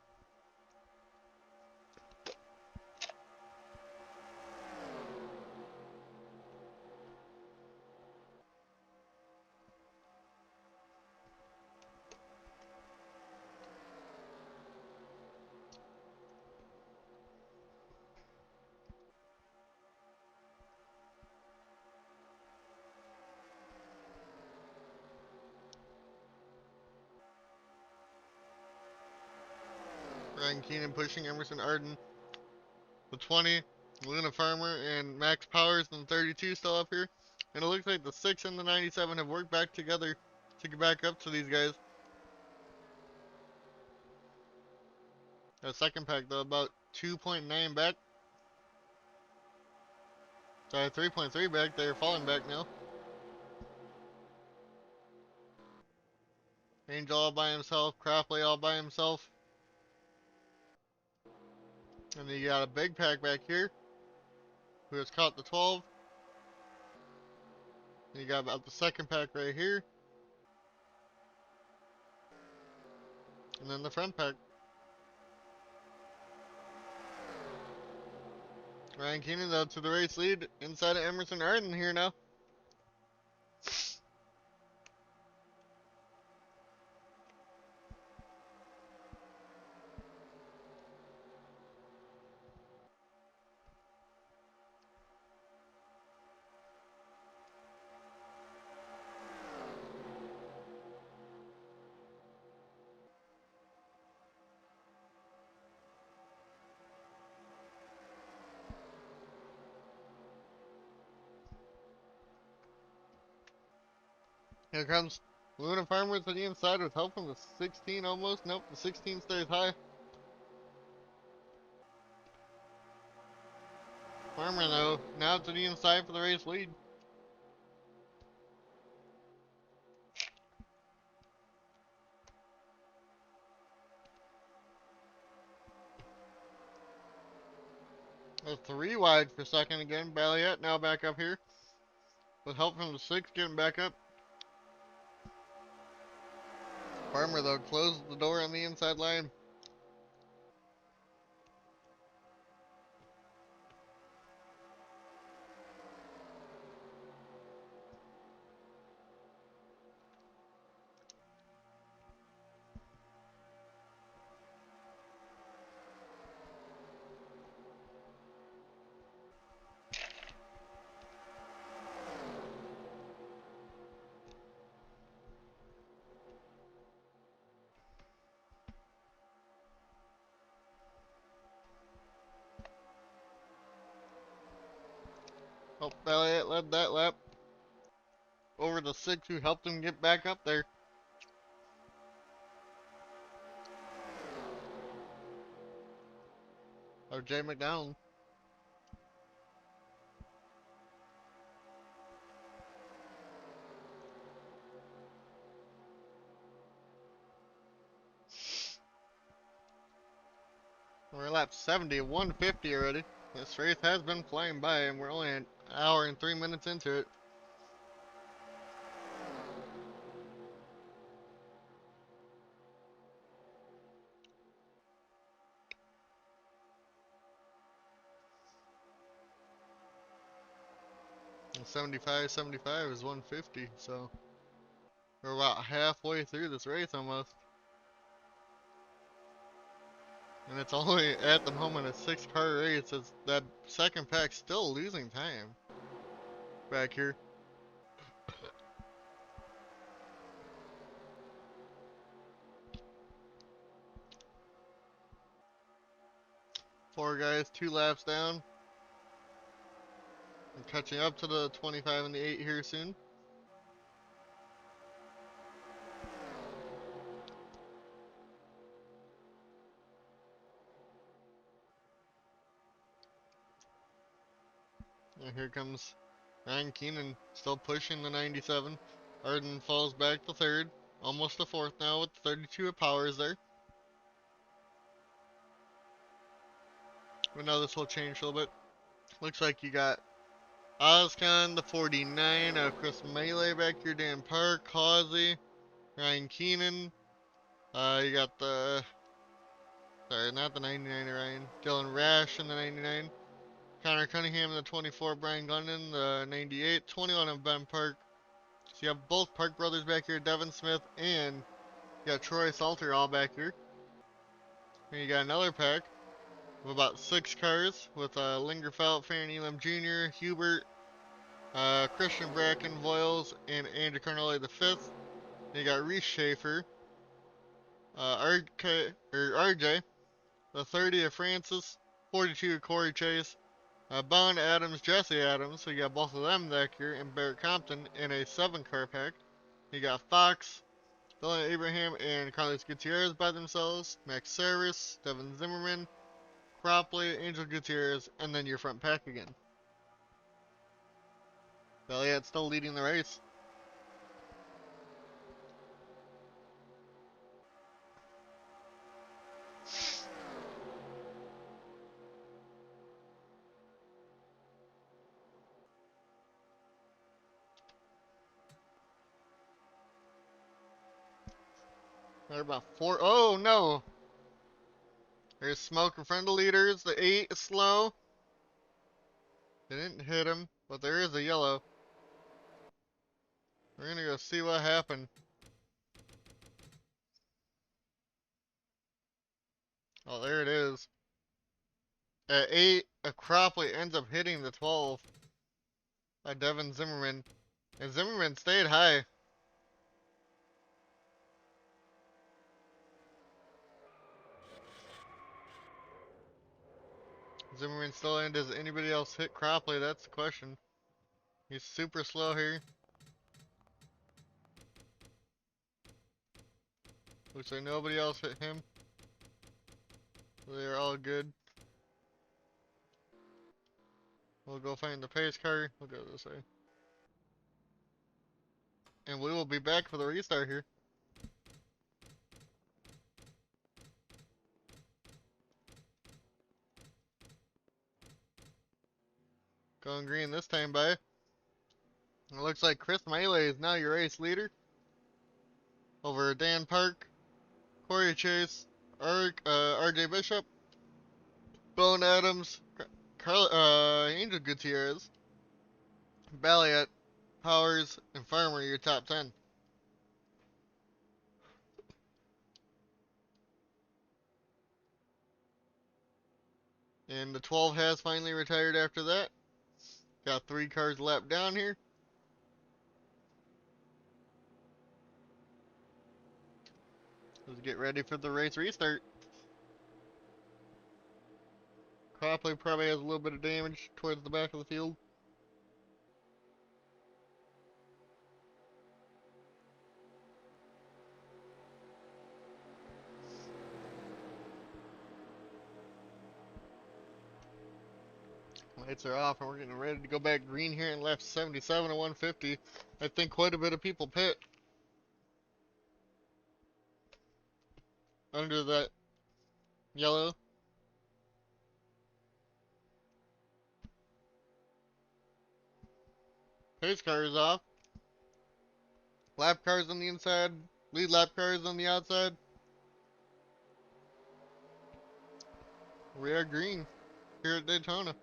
Ryan Keenan pushing Emerson Arden. The 20, Luna Farmer and Max Powers and the 32 still up here. And it looks like the 6 and the 97 have worked back together to get back up to these guys. The second pack though, about 2.9 back. Sorry, 3.3 back. They're falling back now. Angel all by himself. Craftley all by himself. And then you got a big pack back here, who has caught the 12. And you got about the second pack right here. And then the front pack. Ryan Keenan though to the race lead inside of Emerson Arden here now. Here comes Luna Farmer to the inside with help from the 16 almost. Nope, the 16 stays high. Farmer though, now to the inside for the race lead. A 3 wide for second again. Balliet now back up here. With help from the 6 getting back up. Farmer though closes the door on the inside line. Oh, Balliet led that lap over the 6 who helped him get back up there. Oh, Jay McDonald. We're at lap 70, 150 already. This race has been flying by and we're only an hour and 3 minutes into it. And 75, 75 is 150, so we're about halfway through this race almost. And it's only at the moment a 6-car race. As that second pack's still losing time back here. 4 guys, 2 laps down. And catching up to the 25 and the 8 here soon. And here comes Ryan Keenan still pushing the 97. Arden falls back to third. Almost to fourth now with 32 of powers there. But now this will change a little bit. Looks like you got Ozcon, the 49, Chris Melee back here, Dan Park, Causey, Ryan Keenan. You got the, sorry, not the 99 Ryan, Dylan Rash in the 99. Connor Cunningham in the 24, Brian Gundon, the 98, 21 of Ben Park. So you have both Park brothers back here, Devin Smith, and you got Troy Salter all back here. And you got another pack of about 6 cars with Lingerfeld, Farron Elam Jr., Hubert, Christian Bracken, Voiles, and Andrew Carnelli the 5th. Then you got Reese Schaefer, RJ, the 30 of Francis, 42 of Corey Chase, Bone Adams, Jesse Adams, so you got both of them back here, and Barrett Compton in a 7-car pack. You got Fox, Dylan Abraham, and Carlos Gutierrez by themselves, Max Saris, Devin Zimmerman, Cropley, Angel Gutierrez, and then your front pack again. Belliot still leading the race. They're about 4. Oh no! There's smoke in front of the leaders. The 8 is slow. They didn't hit him, but there is a yellow. We're gonna go see what happened. Oh, there it is. At 8, a Cropley ends up hitting the 12 by Devin Zimmerman. And Zimmerman stayed high. Zimmerman still in. Does anybody else hit Cropley? That's the question. He's super slow here. Looks like nobody else hit him. They're all good. We'll go find the pace car. We'll go this way. And we will be back for the restart here. Going green this time, by. It looks like Chris Melee is now your race leader. Over Dan Park, Corey Chase, RJ Bishop, Bone Adams, Angel Gutierrez, Balliet, Powers, and Farmer, your top 10. And the 12 has finally retired after that. Got 3 cars lapped down here. Let's get ready for the race restart. Copley probably has a little bit of damage towards the back of the field. Lights are off and we're getting ready to go back green here in left 77 and 150. I think quite a bit of people pit under that yellow. Pace car is off. Lap cars on the inside. Lead lap cars on the outside. We are green here at Daytona.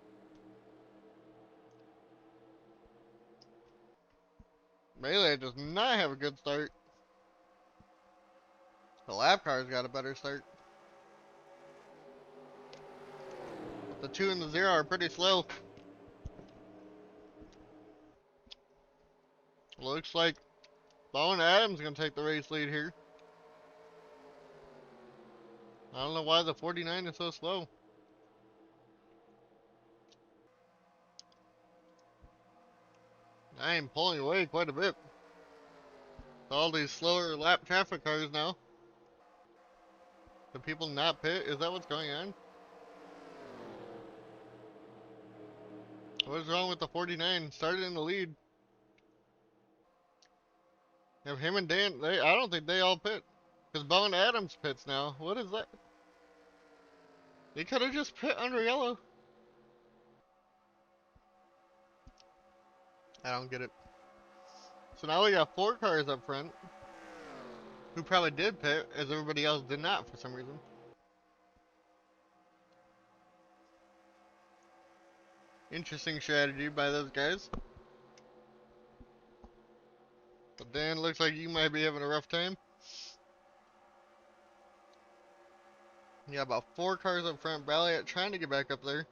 Melee does not have a good start. The lap car's got a better start. But the 2 and the 0 are pretty slow. Looks like Bone Adams gonna take the race lead here. I don't know why the 49 is so slow. I am pulling away quite a bit. All these slower lap traffic cars now. Do people not pit? Is that what's going on? What is wrong with the 49? Started in the lead. If him and Dan, I don't think they all pit. Because Bone Adams pits now. What is that? They could have just pit under yellow. I don't get it. So now we got 4 cars up front. Who probably did pit, as everybody else did not for some reason. Interesting strategy by those guys. But Dan, looks like you might be having a rough time. You got about 4 cars up front. Balliet trying to get back up there.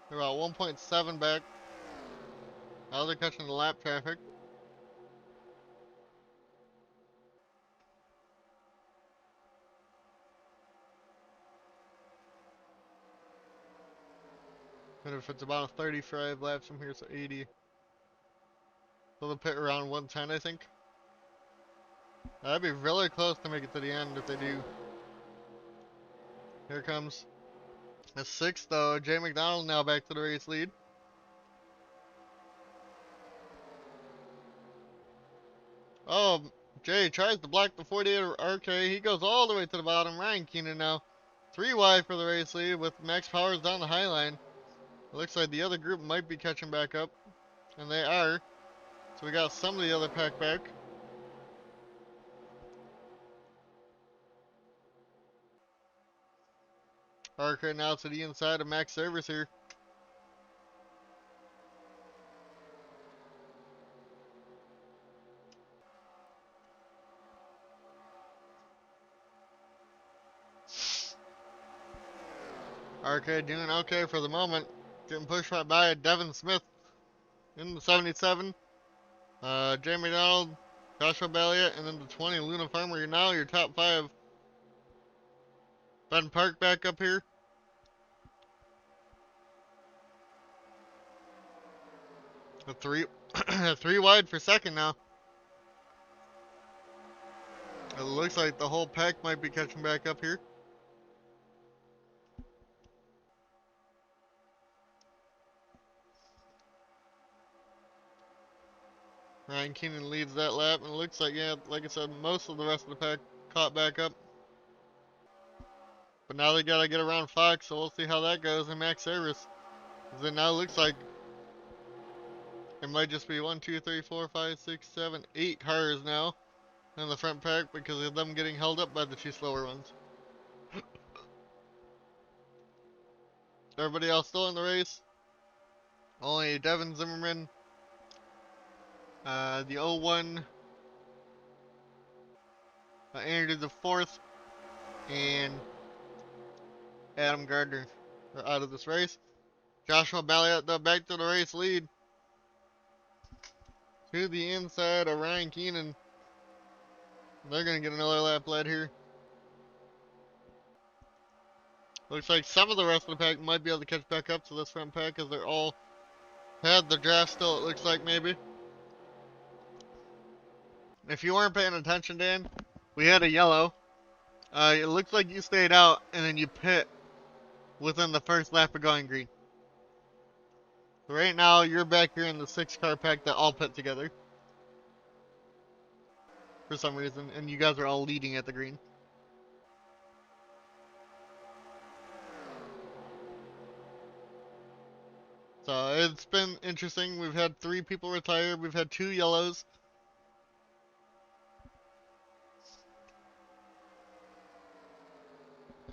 They're about 1.7 back. Now they're catching the lap traffic. And if it's about 35 laps from here, so 80. So they'll pit around 110, I think. That'd be really close to make it to the end if they do. Here comes a sixth, though. Jay McDonald now back to the race lead. Oh, Jay tries to block the 48 RK. He goes all the way to the bottom. Ryan Keenan now 3 wide for the race lead with Max Powers down the high line. It looks like the other group might be catching back up, and they are. So we got some of the other pack back. RK now to the inside of Max Service here. RK doing okay for the moment. Getting pushed right by Devin Smith in the 77. Jay McDonald, Joshua Belliot, and then the 20, Luna Farmer. You're now your top 5. Ben Park back up here. A 3, 3 wide for second now. It looks like the whole pack might be catching back up here. Ryan Keenan leads that lap, and it looks like, yeah, like I said, most of the rest of the pack caught back up. But now they gotta get around Fox, so we'll see how that goes in Max Service. Because it now looks like it might just be 1, 2, 3, 4, 5, 6, 7, 8 cars now in the front pack because of them getting held up by the 2 slower ones. Everybody else still in the race. Only Devin Zimmerman, the 01, Andrew the 4th, and Adam Gardner are out of this race. Joshua Balliot though back to the race lead. To the inside of Ryan Keenan. They're gonna get another lap led here. Looks like some of the rest of the pack might be able to catch back up to this front pack as they're all had the draft still, it looks like maybe. If you weren't paying attention, Dan, we had a yellow. It looks like you stayed out and then you pit within the first lap of going green. So right now, you're back here in the 6-car pack that all pit together. For some reason, and you guys are all leading at the green. So it's been interesting. We've had 3 people retire. We've had 2 yellows.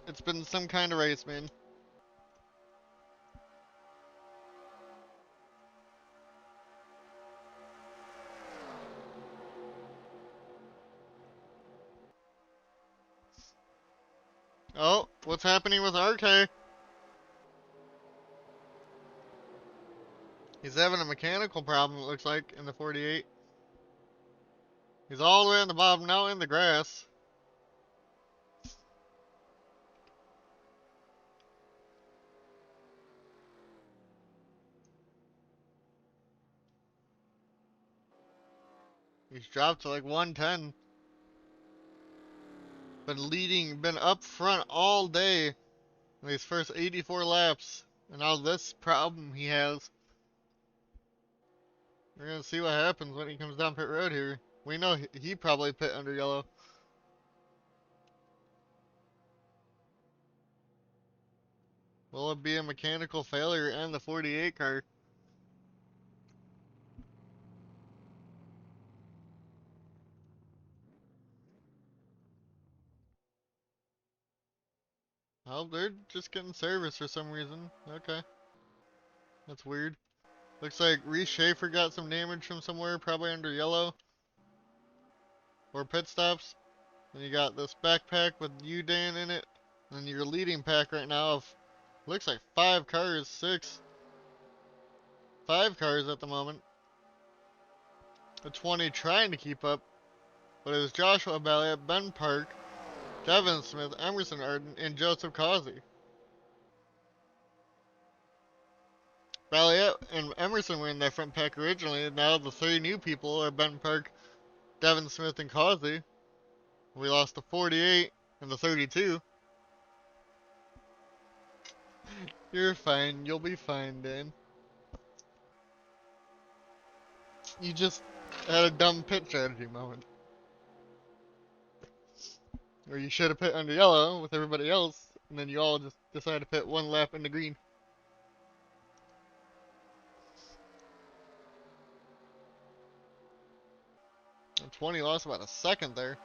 It's been some kind of race, man. Oh, what's happening with RK? He's having a mechanical problem, it looks like, in the 48. He's all the way on the bottom now in the grass. He's dropped to like 110. Been leading, been up front all day in these first 84 laps. And now this problem he has. We're gonna see what happens when he comes down pit road here. We know he probably pit under yellow. Will it be a mechanical failure and the 48 car? Oh, they're just getting service for some reason. Okay. That's weird. Looks like Reese Schaefer got some damage from somewhere, probably under yellow. Or pit stops. And you got this backpack with you, Dan, in it. And your leading pack right now of, looks like 5 cars, 6. 5 cars at the moment. The 20 trying to keep up. But it was Joshua Balliot, Ben Park, Devin Smith, Emerson Arden, and Joseph Causey. Valiant and Emerson were in that front pack originally, and now the three new people are Ben Park, Devin Smith, and Causey. We lost the 48 and the 32. You're fine. You'll be fine, Dan. You just had a dumb pit strategy moment. Or you should have pit under yellow with everybody else, and then you all just decided to pit one lap into green. And 20 lost about a second there.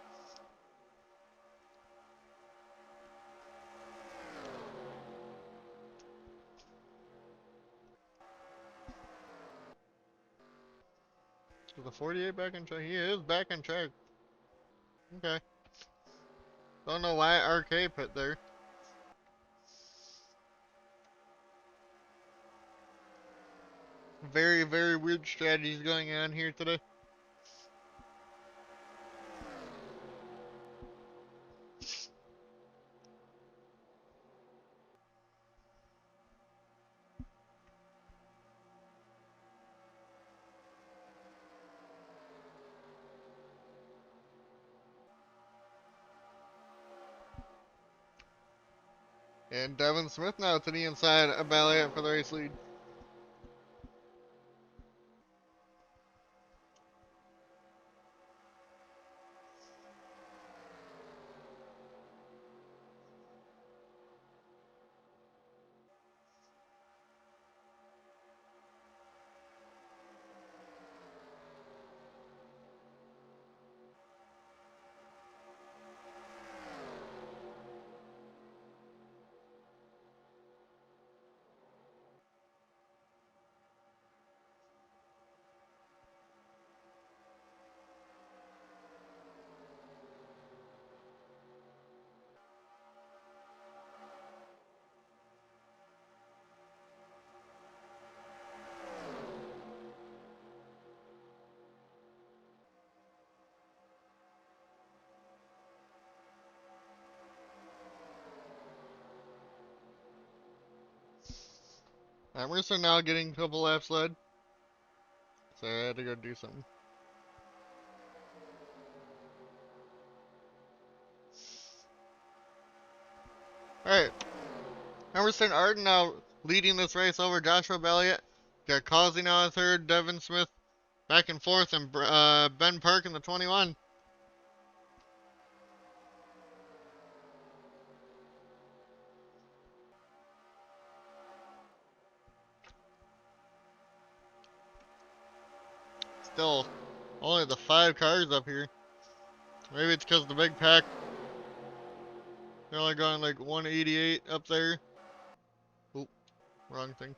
Is the 48 back on track? He is back on track. Okay. Don't know why RK put there. Very, very weird strategies going on here today. And Devin Smith now to the inside of Balliet for the race lead. Emerson now getting a couple laps led. So I had to go do something. Alright. Emerson Arden now leading this race over Joshua Balliet. Got Causey now in third, Devin Smith back and forth, and Ben Park in the 21. Still only the 5 cars up here. Maybe it's because the big pack, they're only going like 188 up there. Oop, wrong thing.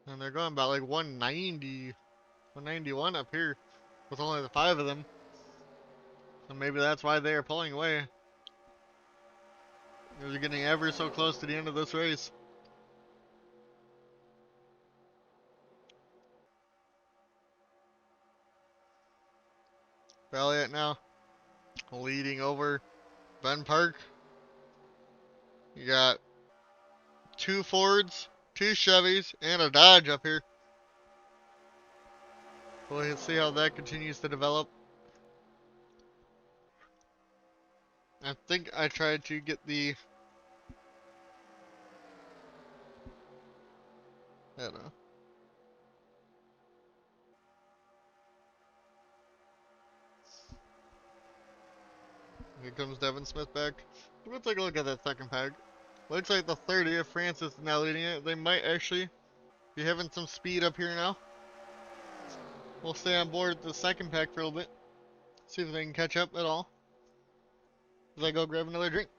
And they're going about like 190, 191 up here with only the 5 of them. So maybe that's why they are pulling away. They're getting ever so close to the end of this race. Balliet now leading over Ben Park. You got 2 Fords, 2 Chevys, and a Dodge up here. We'll see how that continues to develop. I think I tried to get the... I don't know. Here comes Devin Smith back. We'll take a look at that second pack. Looks like the 30th, Francis is now leading it. They might actually be having some speed up here now. We'll stay on board the second pack for a little bit. See if they can catch up at all. As I go grab another drink.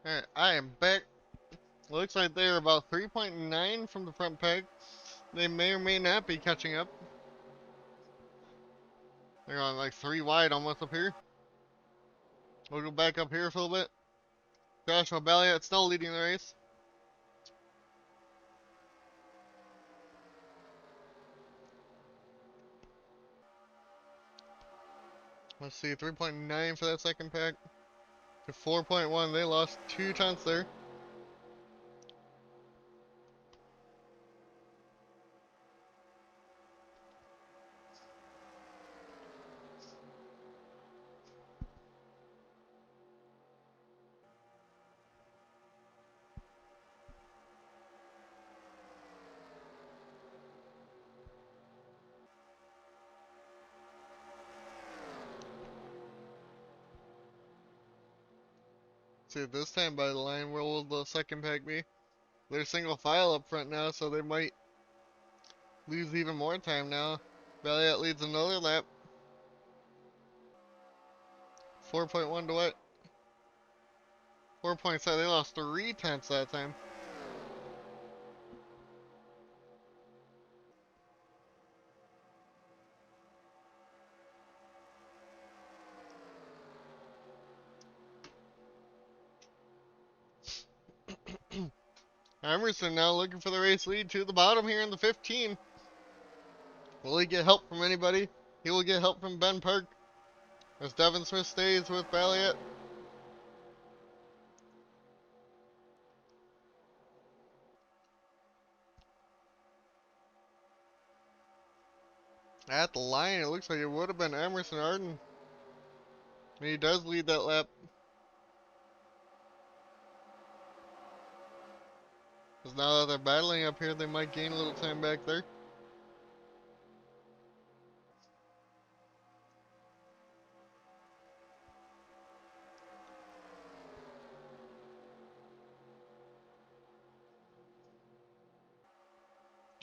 Alright, I am back. Looks like they're about 3.9 from the front peg. They may or may not be catching up. They're on like 3 wide almost up here. We'll go back up here for a little bit. Joshua Balliot still leading the race. Let's see, 3.9 for that second pack. To 4.1, they lost 2 tenths there. See, this time by the line, where will the second pack be? They're single file up front now, so they might lose even more time now. Balliot leads another lap. 4.1 to what? 4.7. They lost 3 tenths that time. Emerson now looking for the race lead to the bottom here in the 15. Will he get help from anybody? He will get help from Ben Park as Devin Smith stays with Balliot. At the line, it looks like it would have been Emerson Arden. And he does lead that lap. Because now that they're battling up here, they might gain a little time back there.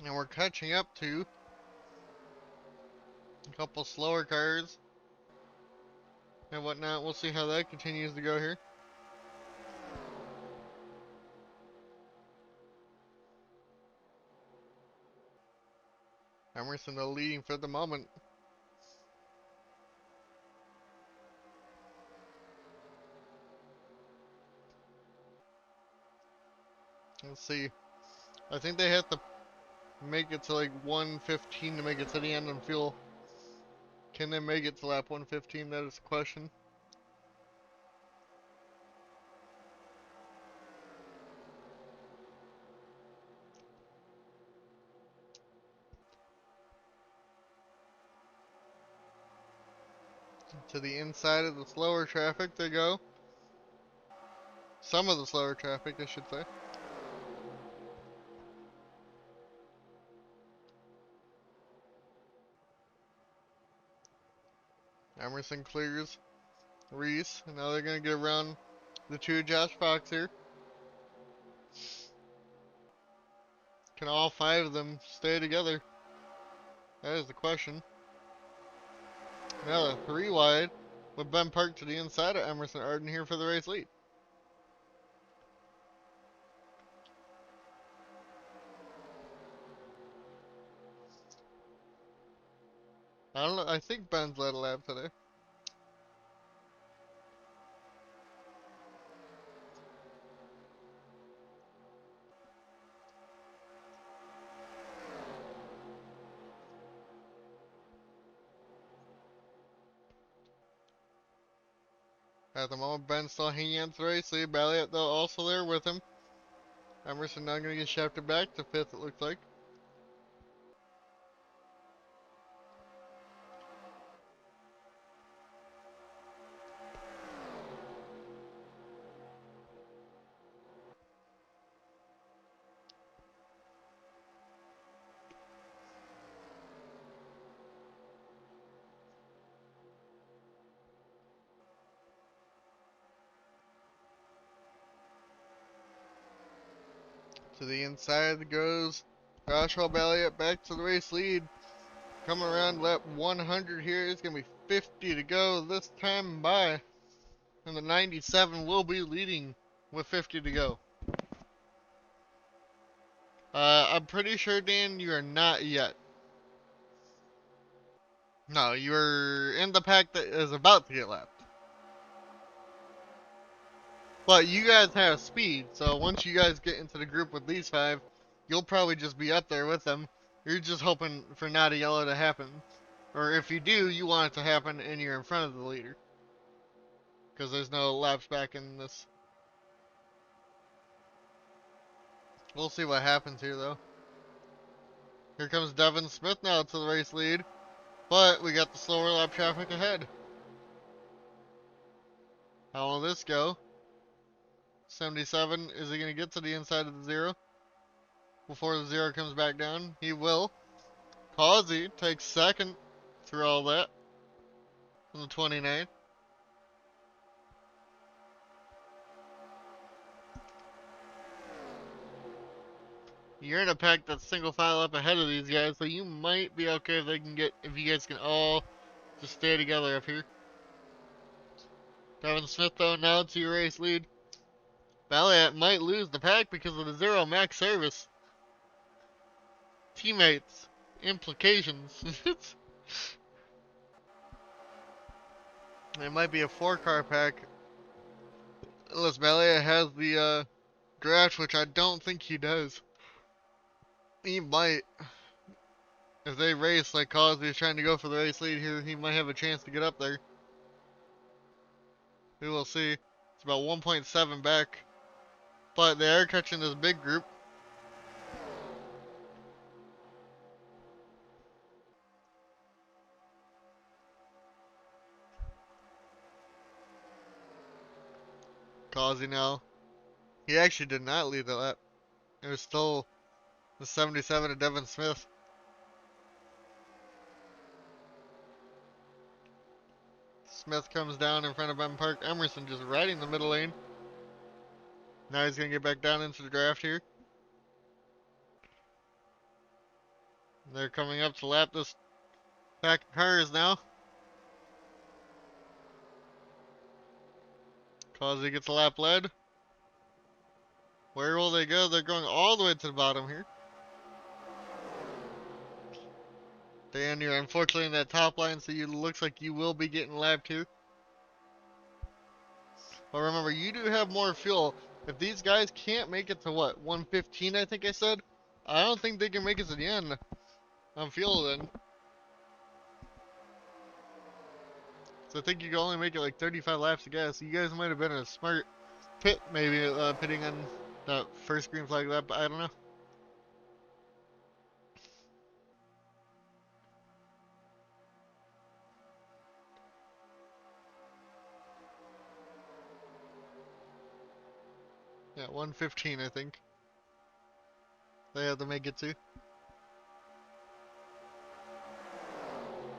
And we're catching up to a couple slower cars and whatnot. We'll see how that continues to go here. Emerson the leading for the moment. Let's see. I think they have to make it to like 115 to make it to the end on fuel. Can they make it to lap 115? That is the question. To the inside of the slower traffic they go. Some of the slower traffic, I should say. Emerson clears Reese, and now they're going to get around the two Josh Fox here. Can all 5 of them stay together? That is the question. Now the 3 wide with Ben Park to the inside of Emerson Arden here for the race lead. I don't know, I think Ben's led a lap today. At the moment, Ben's still hanging on to the race lead. Balliot, though, also there with him. Emerson now going to get shafted back to 5th, it looks like. To the inside goes Joshua Balliot back to the race lead. Coming around lap 100 here. It's going to be 50 to go this time by. And the 97 will be leading with 50 to go. I'm pretty sure, Dan, you are not yet. No, you're in the pack that is about to get lapped. But you guys have speed, so once you guys get into the group with these 5, you'll probably just be up there with them. You're just hoping for not a yellow to happen. Or if you do, you want it to happen and you're in front of the leader. Because there's no laps back in this. We'll see what happens here, though. Here comes Devin Smith now to the race lead. But we got the slower lap traffic ahead. How will this go? 77, is he going to get to the inside of the 0 before the 0 comes back down? He will. Causey takes second through all that on the 29th. You're in a pack that's single file up ahead of these guys, so you might be okay if they can get, if you guys can all just stay together up here. Devin Smith though now to your race lead. Valiant might lose the pack because of the 0 max service. Teammates. Implications. It might be a 4-car pack. Unless Valiant has the draft, which I don't think he does. He might. If they race like Cosby's trying to go for the race lead here, he might have a chance to get up there. We will see. It's about 1.7 back. But they are catching this big group. Causey now. He actually did not lead the lap. It was still the 77 of Devin Smith. Smith comes down in front of M. Park Emerson, just riding the middle lane. Now he's going to get back down into the draft here. They're coming up to lap this pack of cars now. Causey gets a lap led. Where will they go? They're going all the way to the bottom here. Dan, you're unfortunately in that top line, so you looks like you will be getting lapped here. But remember, you do have more fuel. If these guys can't make it to what, 115 I think I said? I don't think they can make it to the end on fuel then. So I think you can only make it like 35 laps of gas. You guys might have been a smart pit, maybe pitting on that first green flag lap, but I don't know. Yeah, 115 I think. They have to make it to.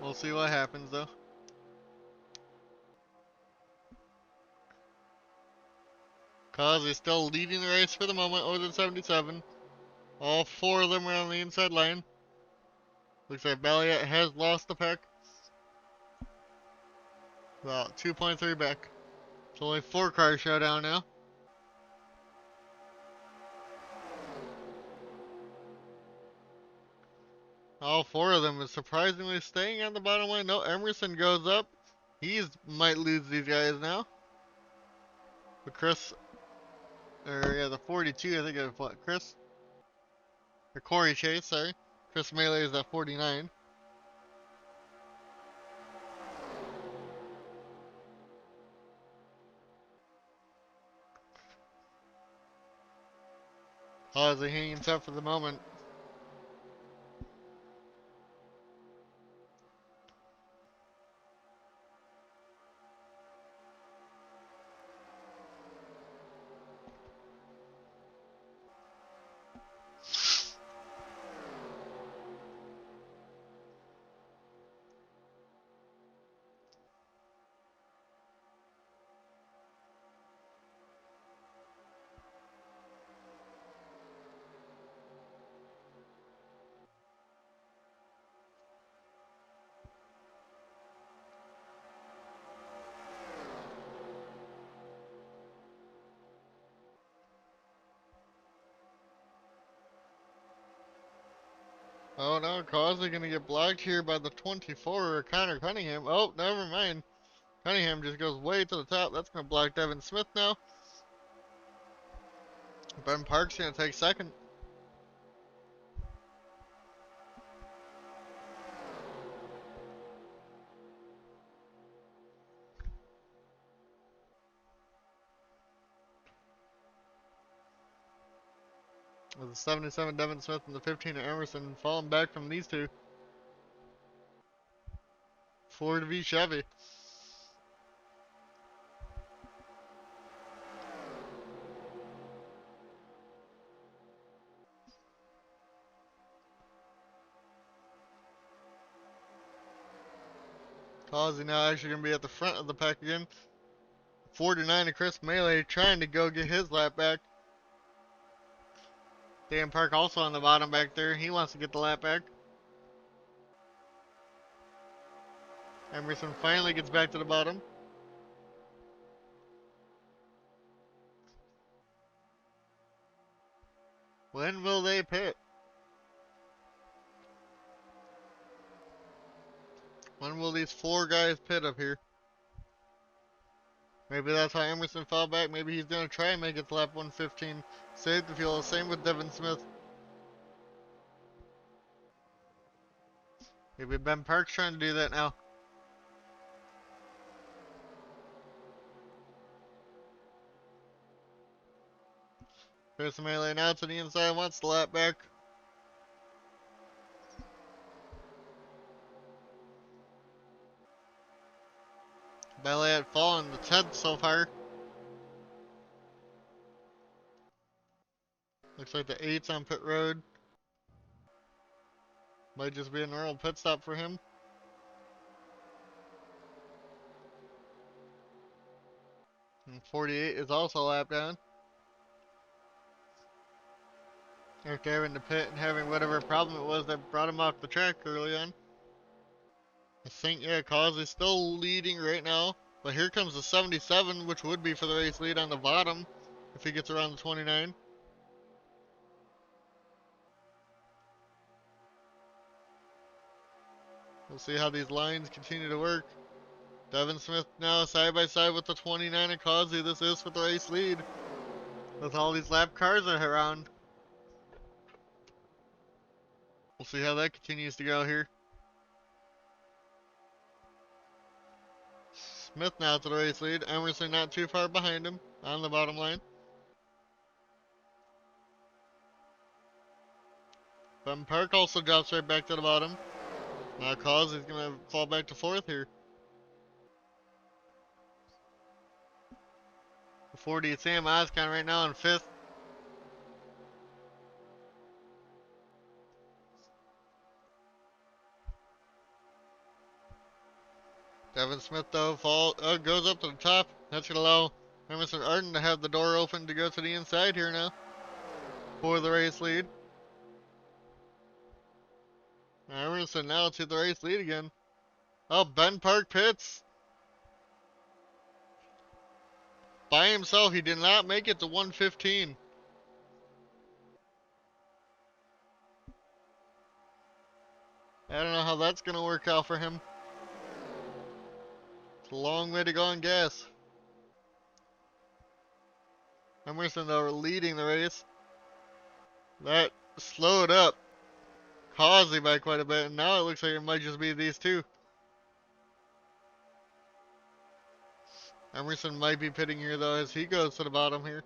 We'll see what happens though. Cause is still leading the race for the moment over the 77. All 4 of them are on the inside line. Looks like Valiant has lost the pack. About 2.3 back. It's only 4-car showdown now. All 4 of them is surprisingly staying on the bottom line. No, Emerson goes up. He might lose these guys now. But Chris, or yeah, the 42, I think of what, Chris? Or Corey Chase, sorry. Chris Melee is at 49. Ozzy hanging tough for the moment. Oh no, Causey gonna get blocked here by the 24, Connor Cunningham. Oh, never mind. Cunningham just goes way to the top. That's gonna block Devin Smith now. Ben Park's gonna take second. With the 77, Devin Smith, and the 15, Emerson, falling back from these two. Ford v Chevy. Causey now actually gonna be at the front of the pack again. 49 to Chris Melee trying to go get his lap back. Dan Park also on the bottom back there. He wants to get the lap back. Emerson finally gets back to the bottom. When will they pit? When will these four guys pit up here? Maybe that's how Emerson fell back. Maybe he's going to try and make it to lap 115. Save the fuel. Same with Devin Smith. Maybe Ben Park's trying to do that now. Chris Melee now to the inside. Wants the lap back. Melee had fallen the 10th so far. Looks like the 8's on pit road. Might just be a normal pit stop for him. And 48 is also lap down. After having to pit and having whatever problem it was that brought him off the track early on. I think, yeah, Cause is still leading right now. But here comes the 77, which would be for the race lead on the bottom if he gets around the 29. We'll see how these lines continue to work. Devin Smith now side by side with the 29 and Causey. This is for the race lead. With all these lap cars around. We'll see how that continues to go here. Smith now to the race lead. Emerson not too far behind him on the bottom line. Ben Park also drops right back to the bottom. Now Causey's going to fall back to 4th here. The 40 Sam Oscon right now in 5th. Devin Smith though goes up to the top. That's gonna allow Emerson Arden to have the door open to go to the inside here now for the race lead. Emerson now to the race lead again. Oh, Ben Park pits by himself. He did not make it to 115. I don't know how that's gonna work out for him. It's a long way to go on gas. Emerson though leading the race. That slowed up Causey by quite a bit, and now it looks like it might just be these two. Emerson might be pitting here though as he goes to the bottom here.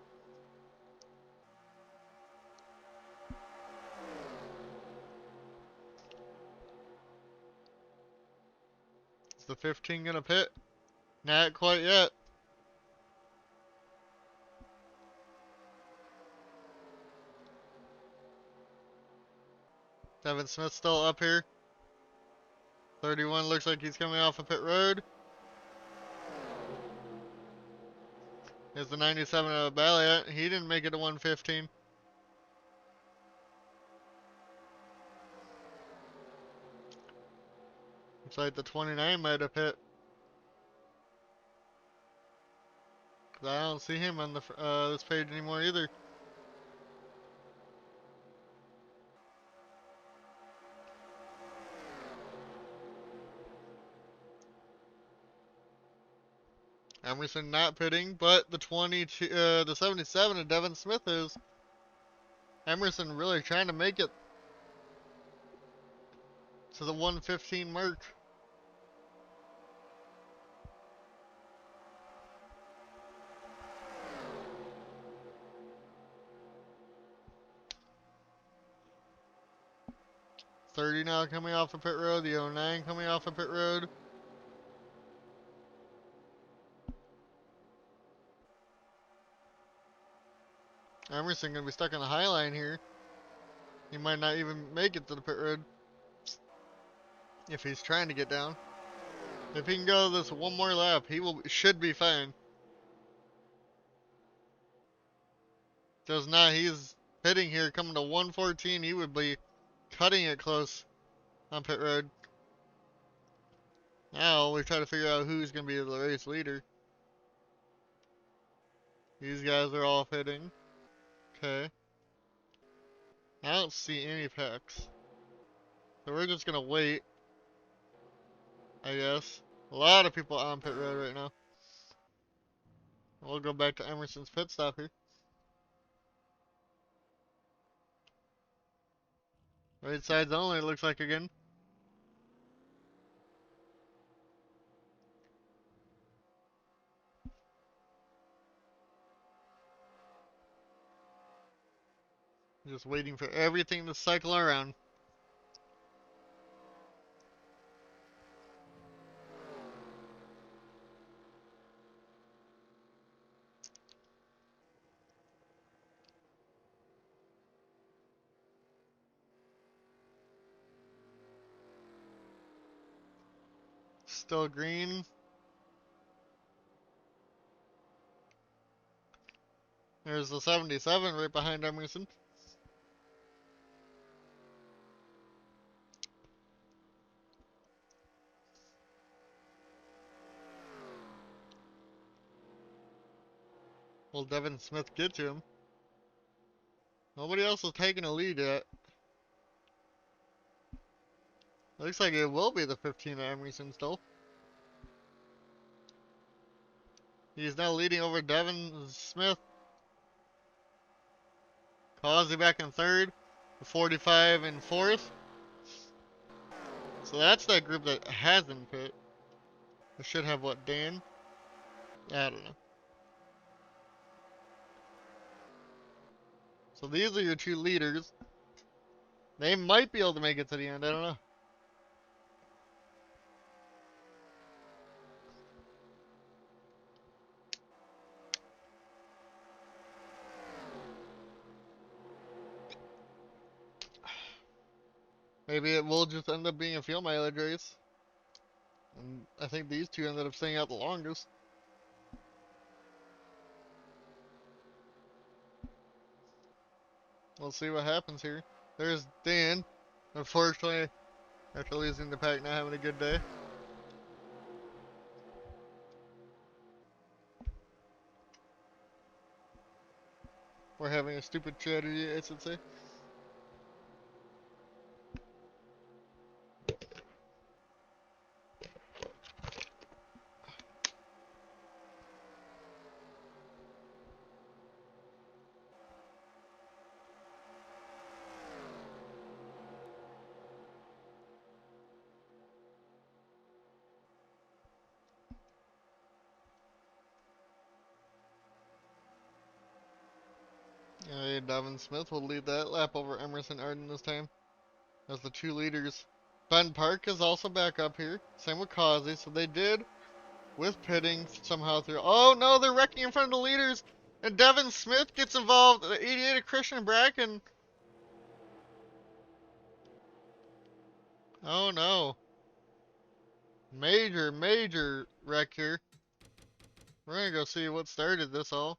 Is the 15 gonna pit? Not quite yet. Devin Smith still up here. 31 looks like he's coming off of pit road. There's the 97 of Balliot. He didn't make it to 115. Looks like the 29 might have hit. 'Cause I don't see him on the this page anymore either. Emerson not pitting, but the 77 of Devin Smith is. Emerson really trying to make it to the 115 mark. '30 now coming off the pit road. The '09 coming off the pit road. Emerson gonna be stuck on the high line here. He might not even make it to the pit road if he's trying to get down. If he can go this one more lap, should be fine. Does not. He's pitting here, coming to 114. He would be cutting it close on pit road. Now we try to figure out who's gonna be the race leader. These guys are all pitting. Okay. I don't see any packs. So we're just gonna wait, I guess. A lot of people on pit road right now. We'll go back to Emerson's pit stop here. Right sides only, it looks like again. Just waiting for everything to cycle around. Still green. There's the 77 right behind Emerson. Will Devin Smith get to him? Nobody else is taking a lead yet. Looks like it will be the 15 of Emerson still. He's now leading over Devin Smith. Causey back in third. 45 in fourth. So that's that group that hasn't pit. It should have what, Dan? I don't know. So these are your two leaders. They might be able to make it to the end, I don't know. Maybe it will just end up being a field mileage race. And I think these two ended up staying out the longest. We'll see what happens here. There's Dan. Unfortunately, after losing the pack, not having a good day. We're having a stupid tragedy, I should say. Devin Smith will lead that lap over Emerson Arden this time as the two leaders. Ben Park is also back up here. Same with Causey. So they did, with pitting, somehow through. Oh no, they're wrecking in front of the leaders. And Devin Smith gets involved. The 88 of Christian Bracken. Oh no. Major, major wreck here. We're gonna go see what started this all.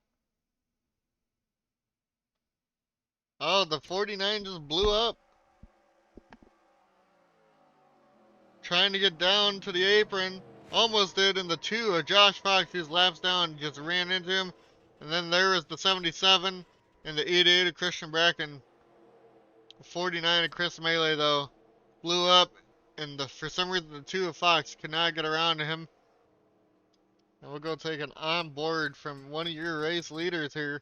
Oh, the 49 just blew up. Trying to get down to the apron. Almost did, and the two of Josh Fox, who's laps down, just ran into him. And then there was the 77 and the 88 of Christian Bracken. The 49 of Chris Melee, though, blew up. And for some reason, the two of Fox could not get around to him. And we'll go take an on board from one of your race leaders here,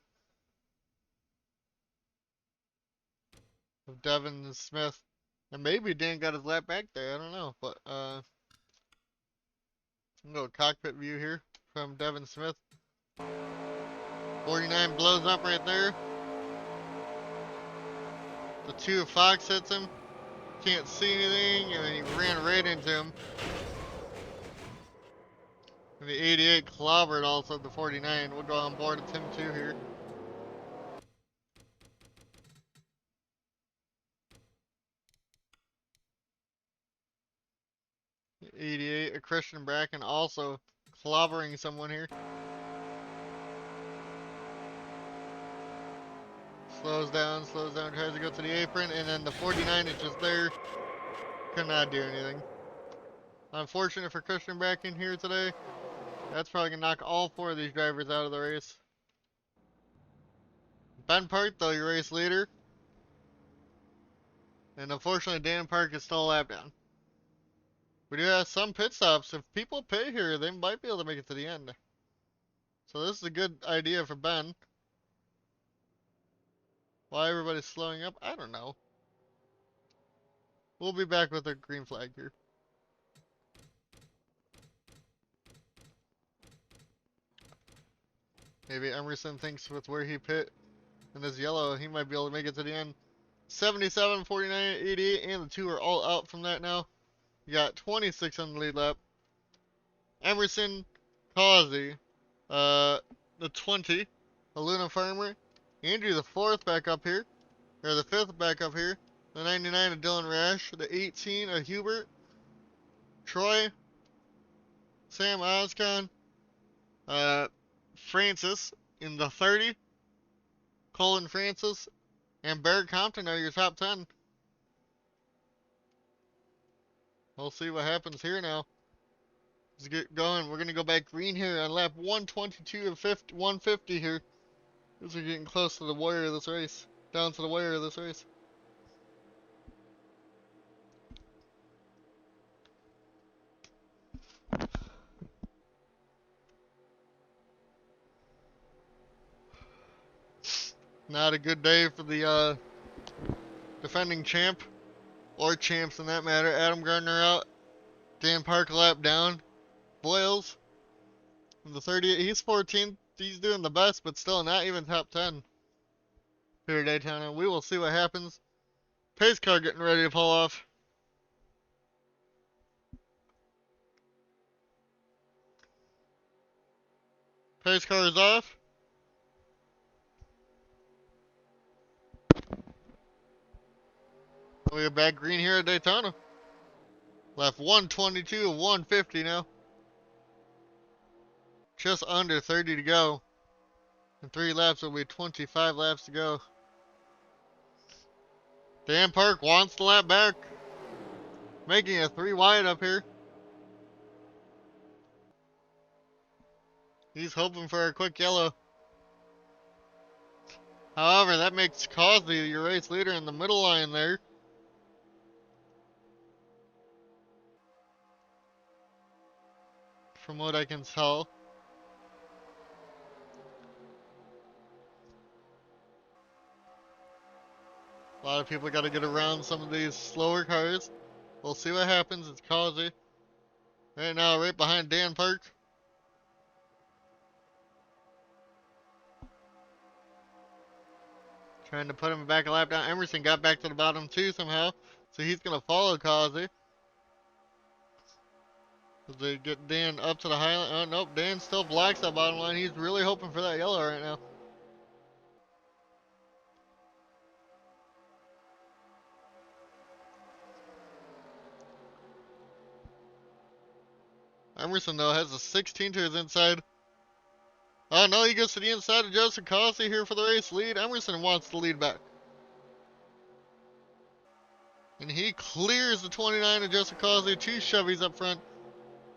of Devin Smith. And maybe Dan got his lap back there, I don't know. But go cockpit view here from Devin Smith. 49 blows up right there. The 2 of Fox hits him. Can't see anything, and then he ran right into him. And the 88 clobbered also the 49. We'll go on board with him too here. The 88, a Christian Bracken also clobbering someone here. Slows down, tries to go to the apron, and then the 49 is just there. Could not do anything. Unfortunate for Christian Bracken here today. That's probably going to knock all 4 of these drivers out of the race. Ben Park, though, your race leader. And unfortunately, Dan Park is still a lap down. We do have some pit stops. If people pay here, they might be able to make it to the end. So this is a good idea for Ben. Why everybody's slowing up, I don't know. We'll be back with a green flag here. Maybe Emerson thinks with where he pit in this yellow, he might be able to make it to the end. 77, 49, 88, and the 2 are all out from that now. You got 26 on the lead lap. Emerson, Causey, the 20, the Luna Farmer, Andrew the 4th back up here, or the 5th back up here, the 99 of Dylan Rash, the 18 of Hubert, Troy, Sam Oscon, Francis in the 30, Colin Francis, and Barrett Compton are your top 10. We'll see what happens here now. Let's get going. We're going to go back green here on lap 122 of 150 here. As we're getting close to the wire of this race. Down to the wire of this race. Not a good day for the defending champ. Or champs in that matter. Adam Gardner out. Dan Park lap down. Boyles. The 38. He's 14th. He's doing the best, but still not even top 10 here at Daytona. We will see what happens. Pace car getting ready to pull off. Pace car is off. We are back green here at Daytona. Left 122 of 150 now. Just under 30 to go. In 3 laps will be 25 laps to go. Dan Park wants the lap back. Making it 3 wide up here. He's hoping for a quick yellow. However, that makes Causey your race leader in the middle line there. From what I can tell. A lot of people got to get around some of these slower cars. We'll see what happens. It's Causey. Right now, right behind Dan Park. Trying to put him back a lap down. Emerson got back to the bottom too somehow. So he's going to follow Causey. As they get Dan up to the highline. Oh, nope. Dan still blocks that bottom line. He's really hoping for that yellow right now. Emerson, though, has a 16 to his inside. Oh, no. He goes to the inside of Joseph Causey here for the race lead. Emerson wants the lead back. And he clears the 29 of Joseph Causey. 2 Chevys up front.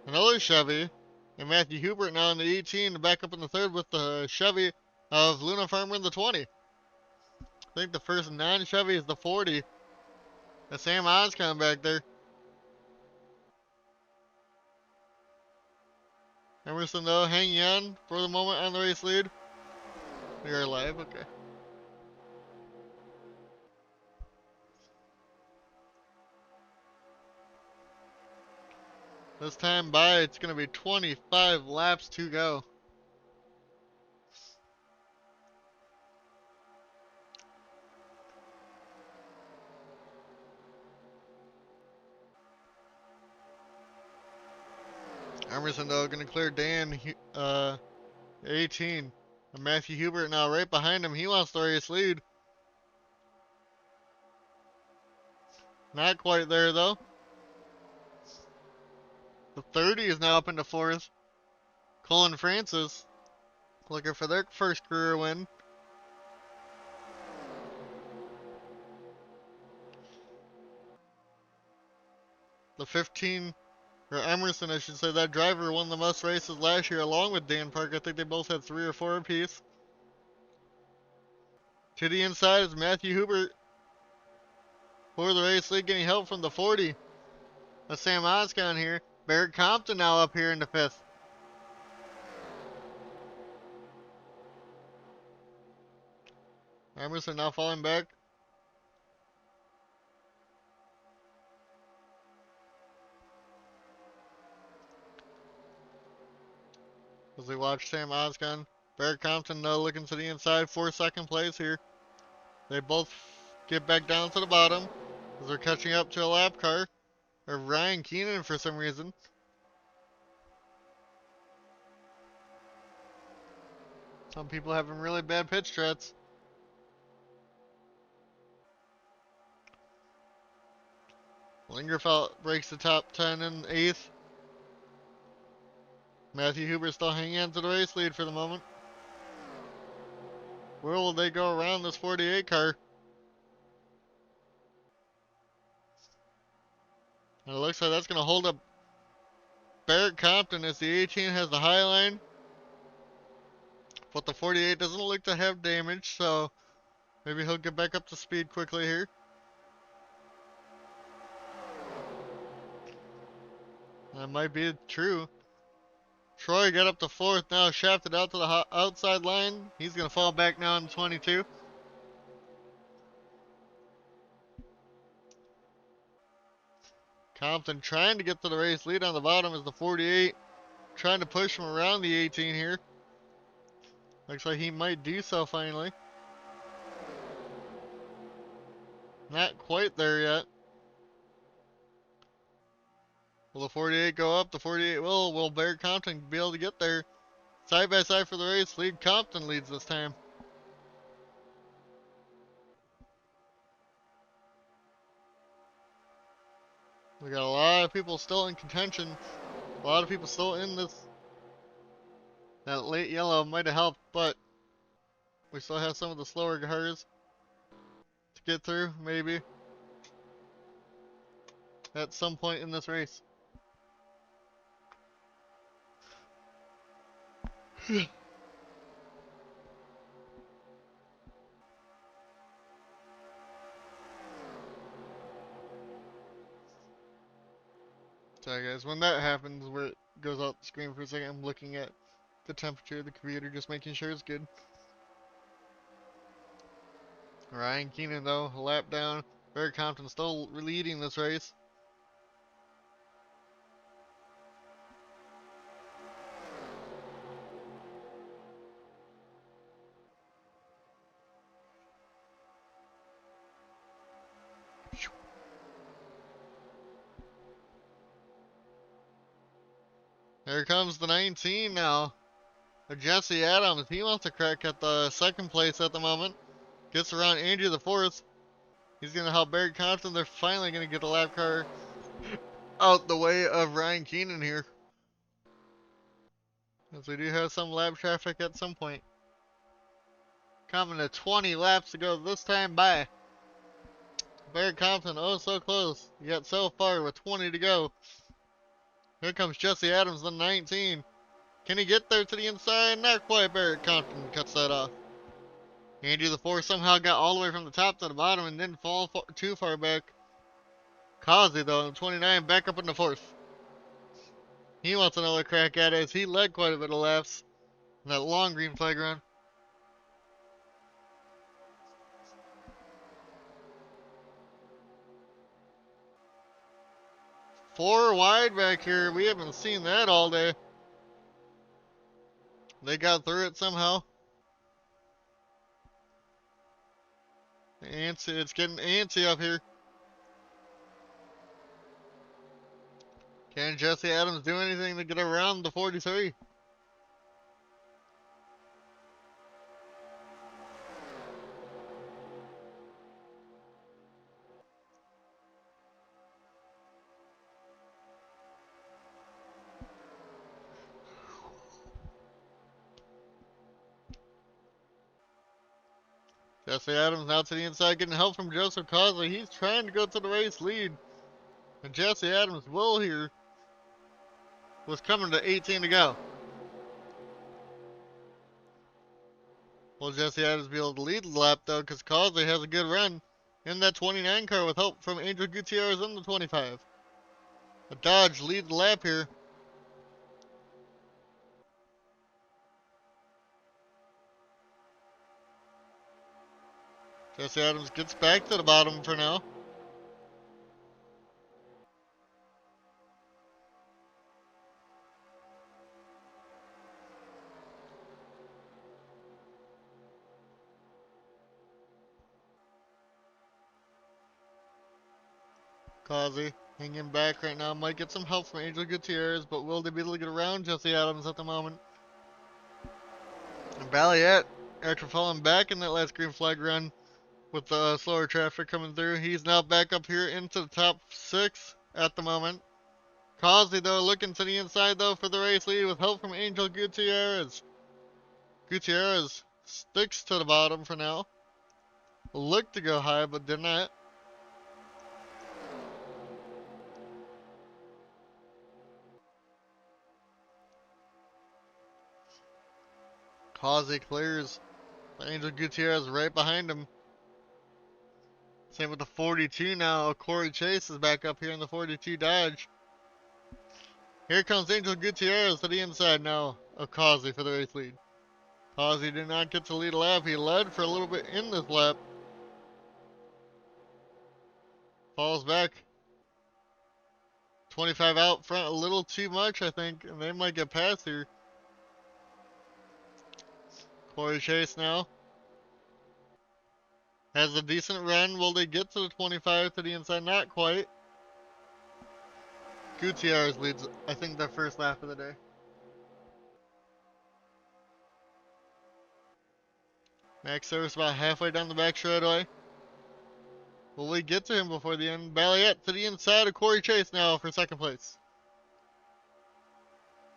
Another Chevy. And Matthew Hubert now in the 18 back up in the 3rd with the Chevy of Luna Farmer in the 20. I think the first non-Chevy is the 40. That's Sam Oscon back there. Emerson, though, hanging on for the moment on the race lead. We are live, okay. This time by, it's going to be 25 laps to go. Emerson, though, going to clear Dan, 18. And Matthew Hubert now right behind him. He wants the race lead. Not quite there, though. The 30 is now up into fourth. Cole and Francis looking for their first career win. The 15, or Emerson, I should say, that driver won the most races last year along with Dan Park. I think they both had 3 or 4 apiece. To the inside is Matthew Hubert for the race lead, getting help from the 40. That's Sam Oscon here. Barrett Compton now up here in the 5th. Emerson now falling back. As we watch Sam Oscon. Barrett Compton now looking to the inside for second place here. They both get back down to the bottom as they're catching up to a lap car of Ryan Keenan for some reason. Some people having really bad pitch strats. Lingerfeld breaks the top 10 in 8th. Matthew Huber still hanging on to the race lead for the moment. Where will they go around this 48 car? And it looks like that's going to hold up Barrett Compton as the 18 has the high line. But the 48 doesn't look to have damage, so maybe he'll get back up to speed quickly here. That might be true. Troy got up to 4th now, shafted out to the outside line. He's going to fall back now in 22. Compton trying to get to the race lead on the bottom is the 48. Trying to push him around the 18 here. Looks like he might do so finally. Not quite there yet. Will the 48 go up? The 48 will. Will Barrett Compton be able to get there? Side by side for the race lead. Compton leads this time. We got a lot of people still in contention. A lot of people still in this. That late yellow might have helped, but we still have some of the slower cars to get through, maybe, at some point in this race. Sorry guys, when that happens where it goes out the screen for a second, I'm looking at the temperature of the computer, just making sure it's good. Ryan Keenan though, a lap down. Barrett Compton still leading this race. Here comes the 19 now. Jesse Adams, he wants to crack at the second place at the moment. Gets around Andrew the 4th. He's going to help Barrett Compton. They're finally going to get the lap car out the way of Ryan Keenan here. As we do have some lap traffic at some point. Coming to 20 laps to go this time by. Barrett Compton, oh so close. Yet so far with 20 to go. Here comes Jesse Adams, the 19. Can he get there to the inside? Not quite. Barrett Compton cuts that off. Andrew the 4th somehow got all the way from the top to the bottom and didn't fall too far back. Causey though, in 29, back up in the 4th. He wants another crack at it as he led quite a bit of laps in that long green flag run. 4 wide back here. We haven't seen that all day. They got through it somehow. Antsy, it's getting antsy up here. Can Jesse Adams do anything to get around the 43? Jesse Adams now to the inside, getting help from Joseph Causey. He's trying to go to the race lead. And Jesse Adams will here. Was coming to 18 to go. Will Jesse Adams be able to lead the lap though, because Causey has a good run in that 29 car with help from Angel Gutierrez in the 25. A Dodge leads the lap here. Jesse Adams gets back to the bottom for now. Causey hanging back right now. Might get some help from Angel Gutierrez, but will they be able to get around Jesse Adams at the moment? And Balliet, after falling back in that last green flag run with the slower traffic coming through, he's now back up here into the top 6 at the moment. Causey, though, looking to the inside, though, for the race lead with help from Angel Gutierrez. Gutierrez sticks to the bottom for now. Looked to go high, but did not. Causey clears. Angel Gutierrez right behind him. Same with the 42 now. Corey Chase is back up here in the 42 Dodge. Here comes Angel Gutierrez to the inside now of Causey for the race lead. Causey did not get to lead a lap. He led for a little bit in this lap. Falls back. 25 out front a little too much, I think, and they might get past here. Corey Chase now has a decent run. Will they get to the 25 to the inside? Not quite. Gutierrez leads, I think, the first lap of the day. Max Service about halfway down the back straightaway. Will we get to him before the end? Balliet to the inside of Corey Chase now for second place.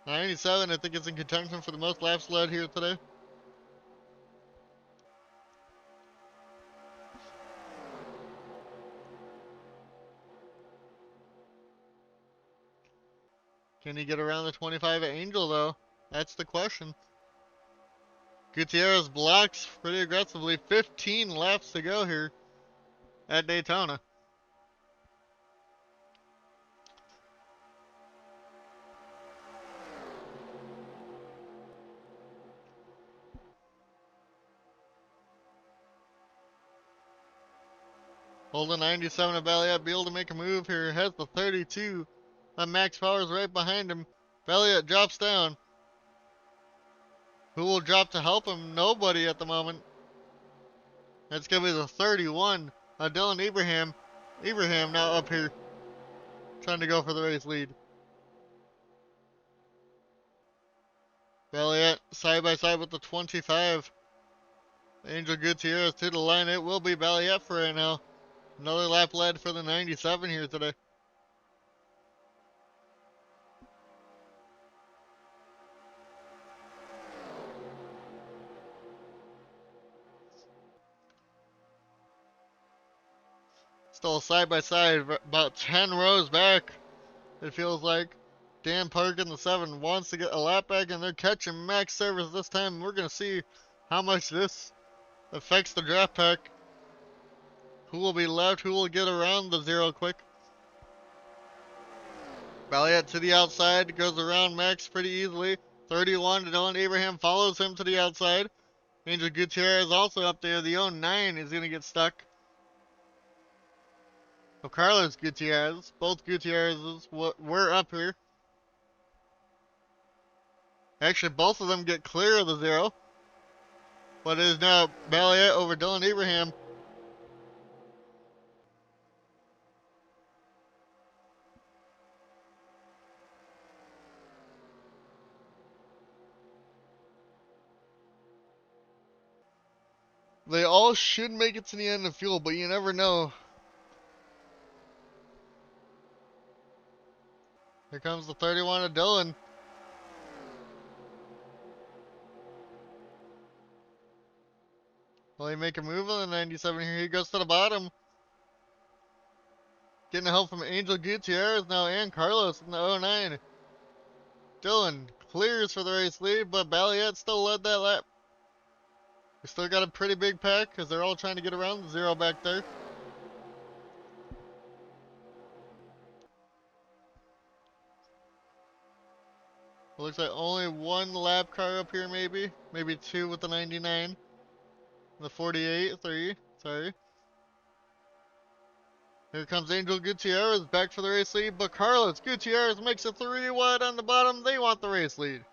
97, I think it's in contention for the most laps led here today. Can he get around the 25 at Angel, though? That's the question. Gutierrez blocks pretty aggressively. 15 laps to go here at Daytona. Holding 97 of Balliet, be able to make a move here. Has the 32. Max Powers right behind him. Balliet drops down. Who will drop to help him? Nobody at the moment. That's going to be the 31. Dylan Ibrahim. Ibrahim now up here. Trying to go for the race lead. Balliet side by side with the 25. Angel Gutierrez to the line. It will be Balliet for right now. Another lap led for the 97 here today. Still side by side, about 10 rows back, it feels like. Dan Park in the 7 wants to get a lap back, and they're catching Max Service this time. We're going to see how much this affects the draft pack. Who will be left? Who will get around the 0 quick? Balliet to the outside, goes around Max pretty easily. 31 to Dylan Abraham follows him to the outside. Angel Gutierrez also up there. The 09 is going to get stuck. So Carlos Gutierrez, both Gutierrez's were up here. Actually, both of them get clear of the 0. But it is now Balliet over Dylan Abraham. They all should make it to the end of fuel, but you never know. Here comes the 31 of Dylan. Will he make a move on the 97 here? He goes to the bottom. Getting help from Angel Gutierrez now and Carlos in the 09. Dylan clears for the race lead, but Balliet still led that lap. We still got a pretty big pack because they're all trying to get around the 0 back there. It looks like only one lap car up here maybe. Maybe two with the 99. The 48, 3, sorry. Here comes Angel Gutierrez back for the race lead, but Carlos Gutierrez makes it 3 wide on the bottom. They want the race lead.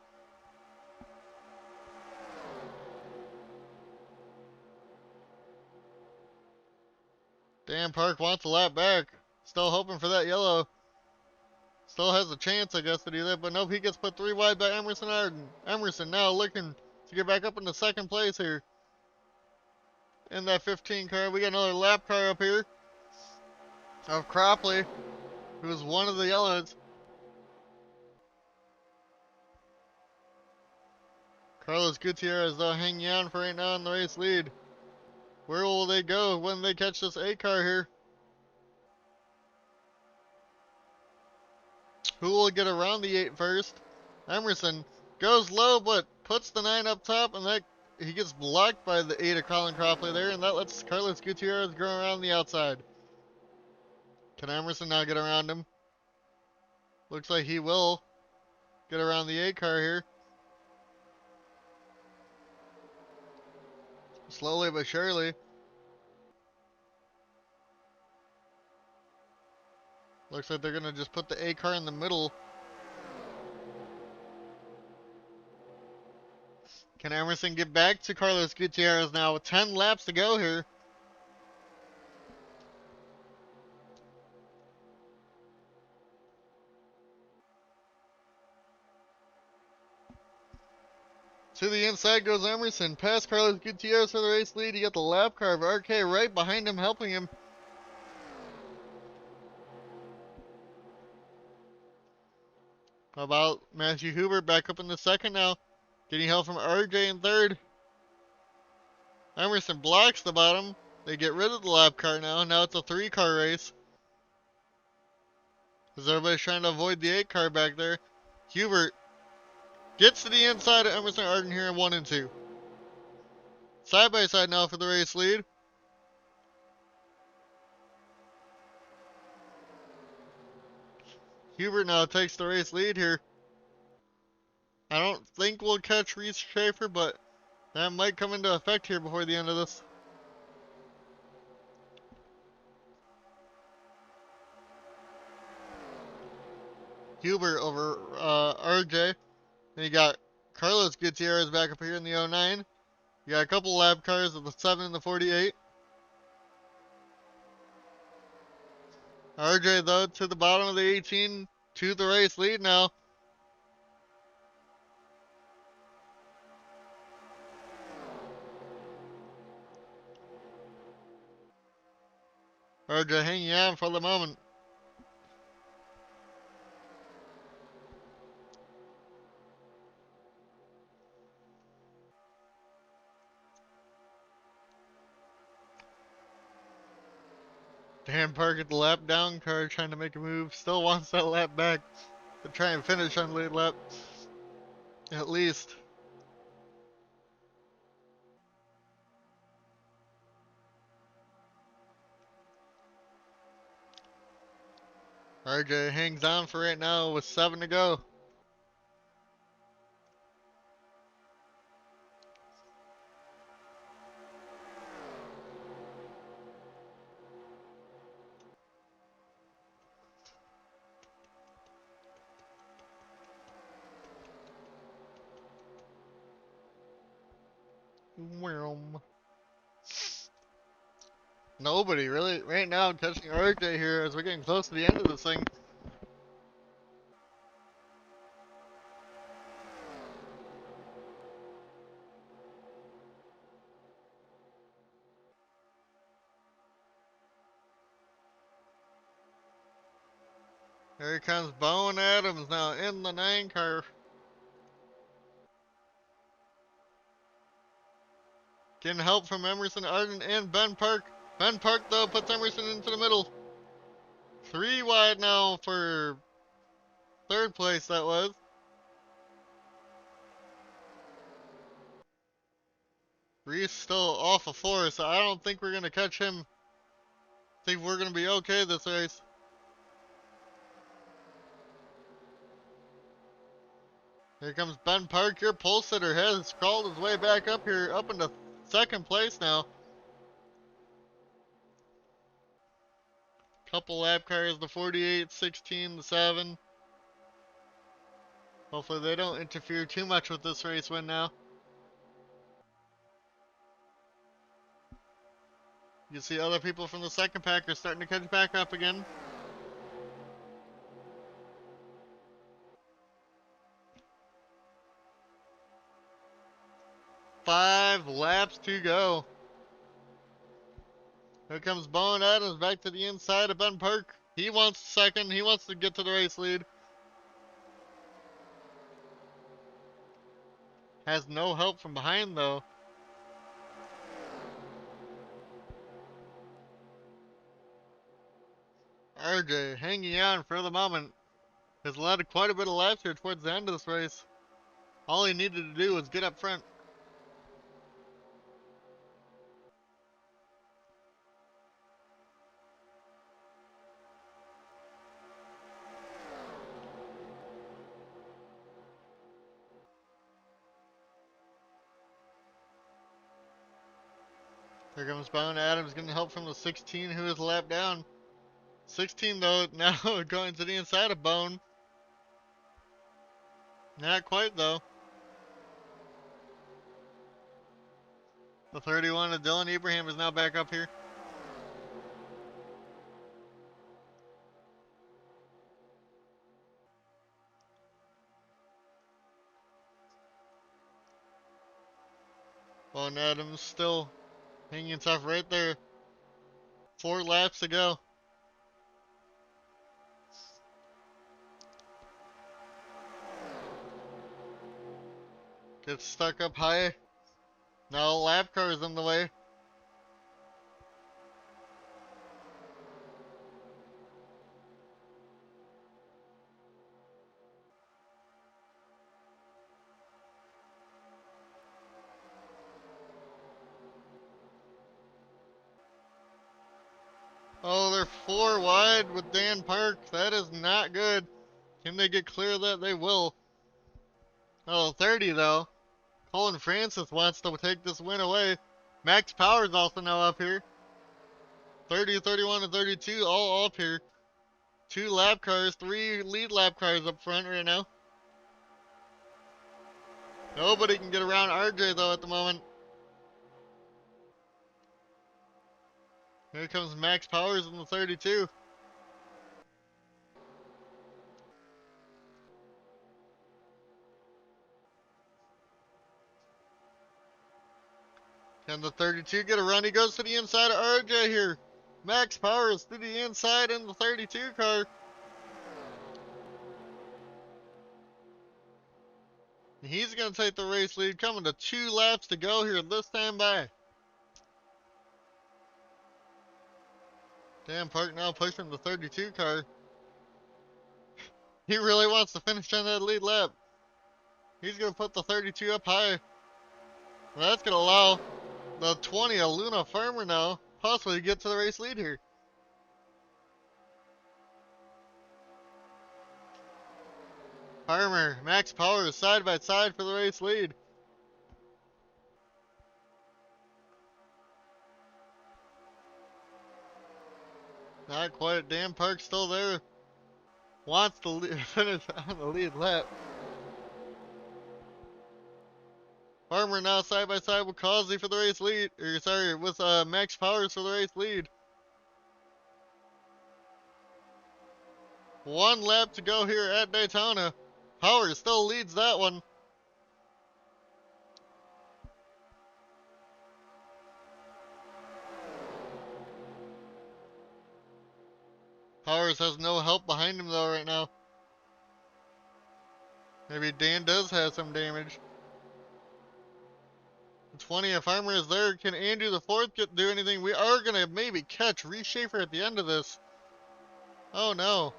Dan Park wants a lap back. Still hoping for that yellow. Still has a chance, I guess, to do that, but nope, he gets put 3 wide by Emerson Arden. Emerson now looking to get back up into second place here. In that 15 car, we got another lap car up here of Cropley, who is one of the yellows. Carlos Gutierrez, though, hanging on for right now in the race lead. Where will they go when they catch this A car here? Who will get around the 8 first? Emerson goes low, but puts the 9 up top, and that he gets blocked by the 8 of Colin Cropley there, and that lets Carlos Gutierrez go around the outside. Can Emerson now get around him? Looks like he will get around the 8 car here. Slowly but surely. Looks like they're going to just put the A car in the middle. Can Emerson get back to Carlos Gutierrez now with 10 laps to go here? To the inside goes Emerson. Past Carlos Gutierrez for the race lead. You got the lap car of RK right behind him, helping him. How about Matthew Huber back up in the second now? Getting help from RJ in third. Emerson blocks the bottom. They get rid of the lap car now. Now it's a 3-car race. Because everybody's trying to avoid the 8 car back there. Hubert gets to the inside of Emerson Arden here in 1 and 2. Side by side now for the race lead. Hubert now takes the race lead here. I don't think we'll catch Reese Schaefer, but that might come into effect here before the end of this. Hubert over RJ. Then you got Carlos Gutierrez back up here in the 09. You got a couple lab cars of the 7 and the 48. RJ, though, to the bottom of the 18 to the race lead now. RJ hanging on for the moment. Dan Park at the lap down car trying to make a move. Still wants that lap back to try and finish on the lead lap. At least. RJ hangs on for right now with 7 to go. Wham. Nobody really right now touching RJ here as we're getting close to the end of this thing. Here comes Bowen Adams now in the 9 car. Getting help from Emerson Arden and Ben Park. Ben Park though puts Emerson into the middle. 3 wide now for 3rd place that was. Reese still off of 4, so I don't think we're gonna catch him. I think we're gonna be okay this race. Here comes Ben Park. Your pole sitter has crawled his way back up here, up into 2nd place now. Couple lap cars, the 48, 16, the 7. Hopefully they don't interfere too much with this race win now. You see other people from the 2nd pack are starting to catch back up again. 5 laps to go. Here comes Bowen Adams back to the inside of Ben Park. He wants 2nd. He wants to get to the race lead. Has no help from behind though. RJ hanging on for the moment. Has led quite a bit of laps here towards the end of this race. All he needed to do was get up front. Here comes Bowen Adams getting help from the 16 who is a lap down. 16 though now going to the inside of Bone. Not quite though. The 31 of Dylan Ibrahim is now back up here. Bowen Adams still hanging tough right there. 4 laps to go. Gets stuck up high. Now a lap car is in the way. Oh, they're 4 wide with Dan Park. That is not good. Can they get clear of that? They will. Oh, 30 though. Colin Francis wants to take this win away. Max Power's also now up here. 30, 31, and 32 all up here. 2 lap cars, 3 lead lap cars up front right now. Nobody can get around RJ though at the moment. Here comes Max Powers in the 32. Can the 32 get a run? He goes to the inside of RJ here. Max Powers to the inside in the 32 car. He's going to take the race lead, coming to 2 laps to go here this time by. Dan Park now pushing the 32 car. He really wants to finish on that lead lap. He's going to put the 32 up high. Well, that's going to allow the 20 of Luna Farmer now possibly to get to the race lead here. Farmer, Max Power side by side for the race lead. Not quite. Dan Park's still there. Wants to finish on the lead lap. Farmer now side by side with Causey for the race lead. Or sorry, with Max Powers for the race lead. 1 lap to go here at Daytona. Powers still leads that one. Powers has no help behind him though right now. Maybe Dan does have some damage. 20, if Farmer is there, can Andrew the fourth do anything? We are gonna maybe catch Reese Schaefer at the end of this. Oh no.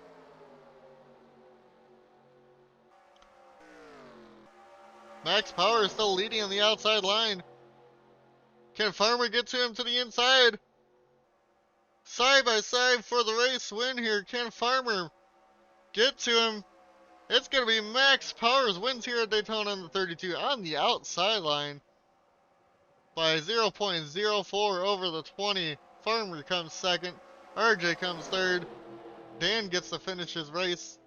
Max Power is still leading on the outside line. Can Farmer get to him to the inside? Side by side for the race win here. Can Farmer get to him? It's going to be Max Powers wins here at Daytona on the 32 on the outside line by 0.04 over the 20. Farmer comes second. RJ comes third. Dan gets to finish his race.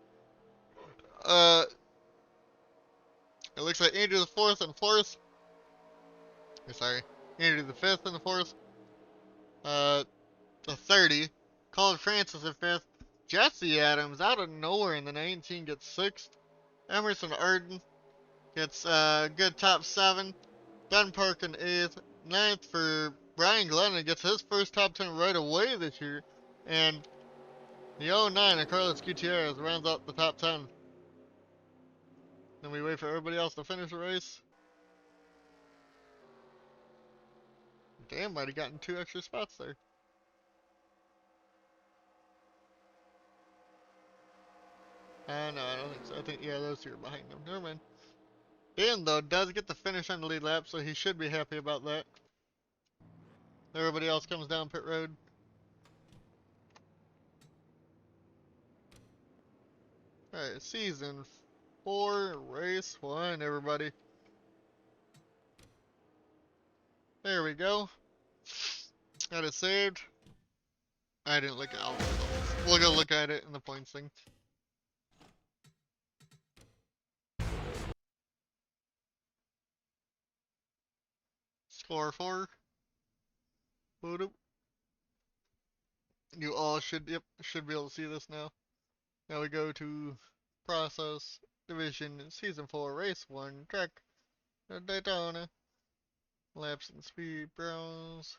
It looks like Andrew the fourth and fourth. Sorry, Andrew the fifth and the fourth. The 30. Colin Francis in fifth. Jesse Adams out of nowhere in the 19 gets sixth. Emerson Arden gets good top 7. Ben Park in 8th. 9th for Brian Glennon gets his first top 10 right away this year. And the 09 of Carlos Gutierrez rounds out the top 10. Then we wait for everybody else to finish the race. Damn, might have gotten 2 extra spots there. No, I don't think so. I think, yeah, those 2 are behind him. Never mind. Dan, though, does get the finish on the lead lap, so he should be happy about that. Everybody else comes down pit road. Alright, season 4, race 1, everybody. There we go. Got it saved. I didn't look at all the results. We'll go look at it in the points thing. Score 4. Boop. You all should be able to see this now. Now we go to process, division, season 4, race 1, track, Daytona, laps and speed, browse,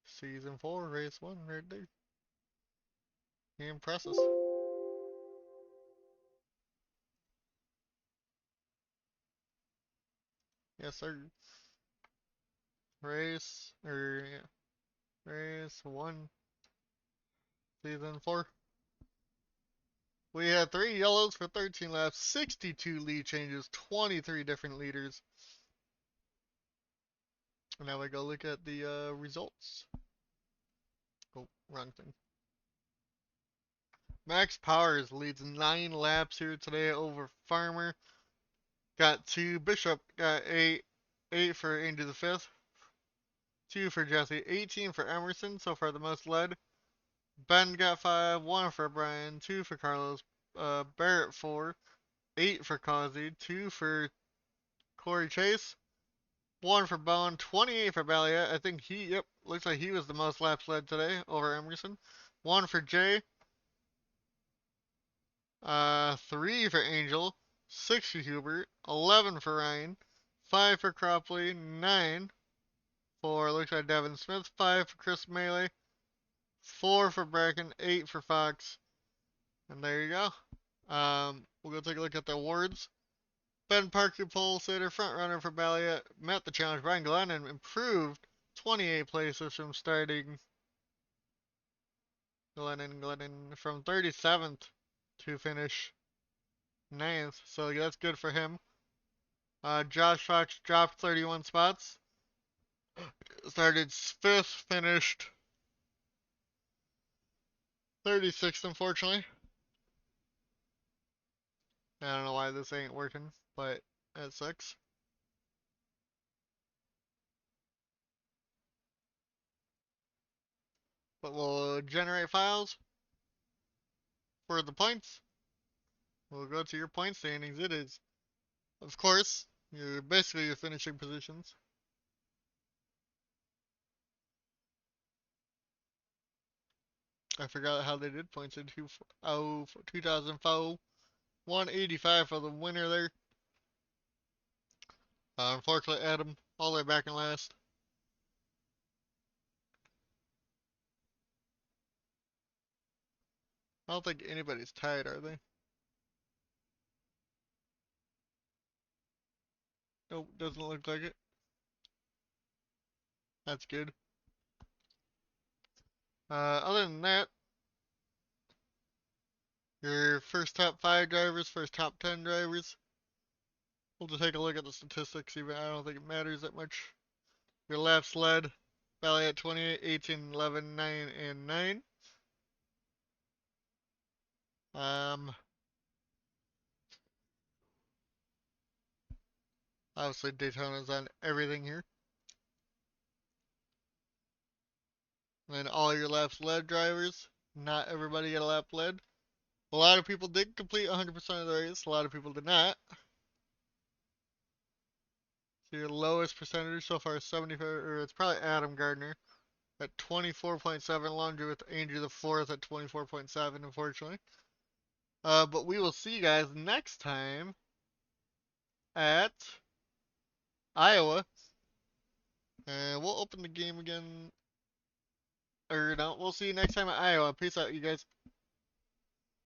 season 4, race 1, right there. And process. Yes, sir. Race, race 1, season 4. We had 3 yellows for 13 laps, 62 lead changes, 23 different leaders. And now we go look at the results. Oh, wrong thing. Max Powers leads 9 laps here today over Farmer. Got 2. Bishop got 8. 8 for Andrew the 5th. 2 for Jesse. 18 for Emerson, so far the most led. Ben got 5. 1 for Brian. 2 for Carlos. Barrett 4. 8 for Causey. 2 for Corey Chase. 1 for Bowen. 28 for Balliet. I think looks like he was the most laps led today over Emerson. 1 for Jay. 3 for Angel. 6 for Hubert. 11 for Ryan. 5 for Cropley. 9 for, looks like Devin Smith. 5 for Chris Melee. 4 for Bracken. 8 for Fox. And there you go. We'll go take a look at the awards. Ben Parker, pole sitter, front runner for Balliet, met the challenge. Brian Glennon improved 28 places from starting. Glennon from 37th to finish 9th, so that's good for him. Josh Fox dropped 31 spots. Started 5th, finished 36th, unfortunately. I don't know why this ain't working, but that sucks. But we'll generate files for the points. We'll go to your point standings. It is, of course, basically your finishing positions. I forgot how they did points in 2004. 185 for the winner there. Unfortunately, Adam, all the way back in last. I don't think anybody's tied, are they? Nope, doesn't look like it. That's good. Other than that, your first top 5 drivers, first top 10 drivers. We'll just take a look at the statistics, even I don't think it matters that much. Your laps led, Valley at 28, 18, 11, 9, and 9. Um, Obviously Daytona's on everything here. And then all your laps led drivers. Not everybody got a lap led. A lot of people did complete 100% of the race. A lot of people did not. So your lowest percentage so far is 75, or it's probably Adam Gardner at 24.7, Laundry with Andrew the fourth at 24.7, unfortunately. But we will see you guys next time at Iowa. And we'll open the game again. Or no, we'll see you next time at Iowa. Peace out, you guys.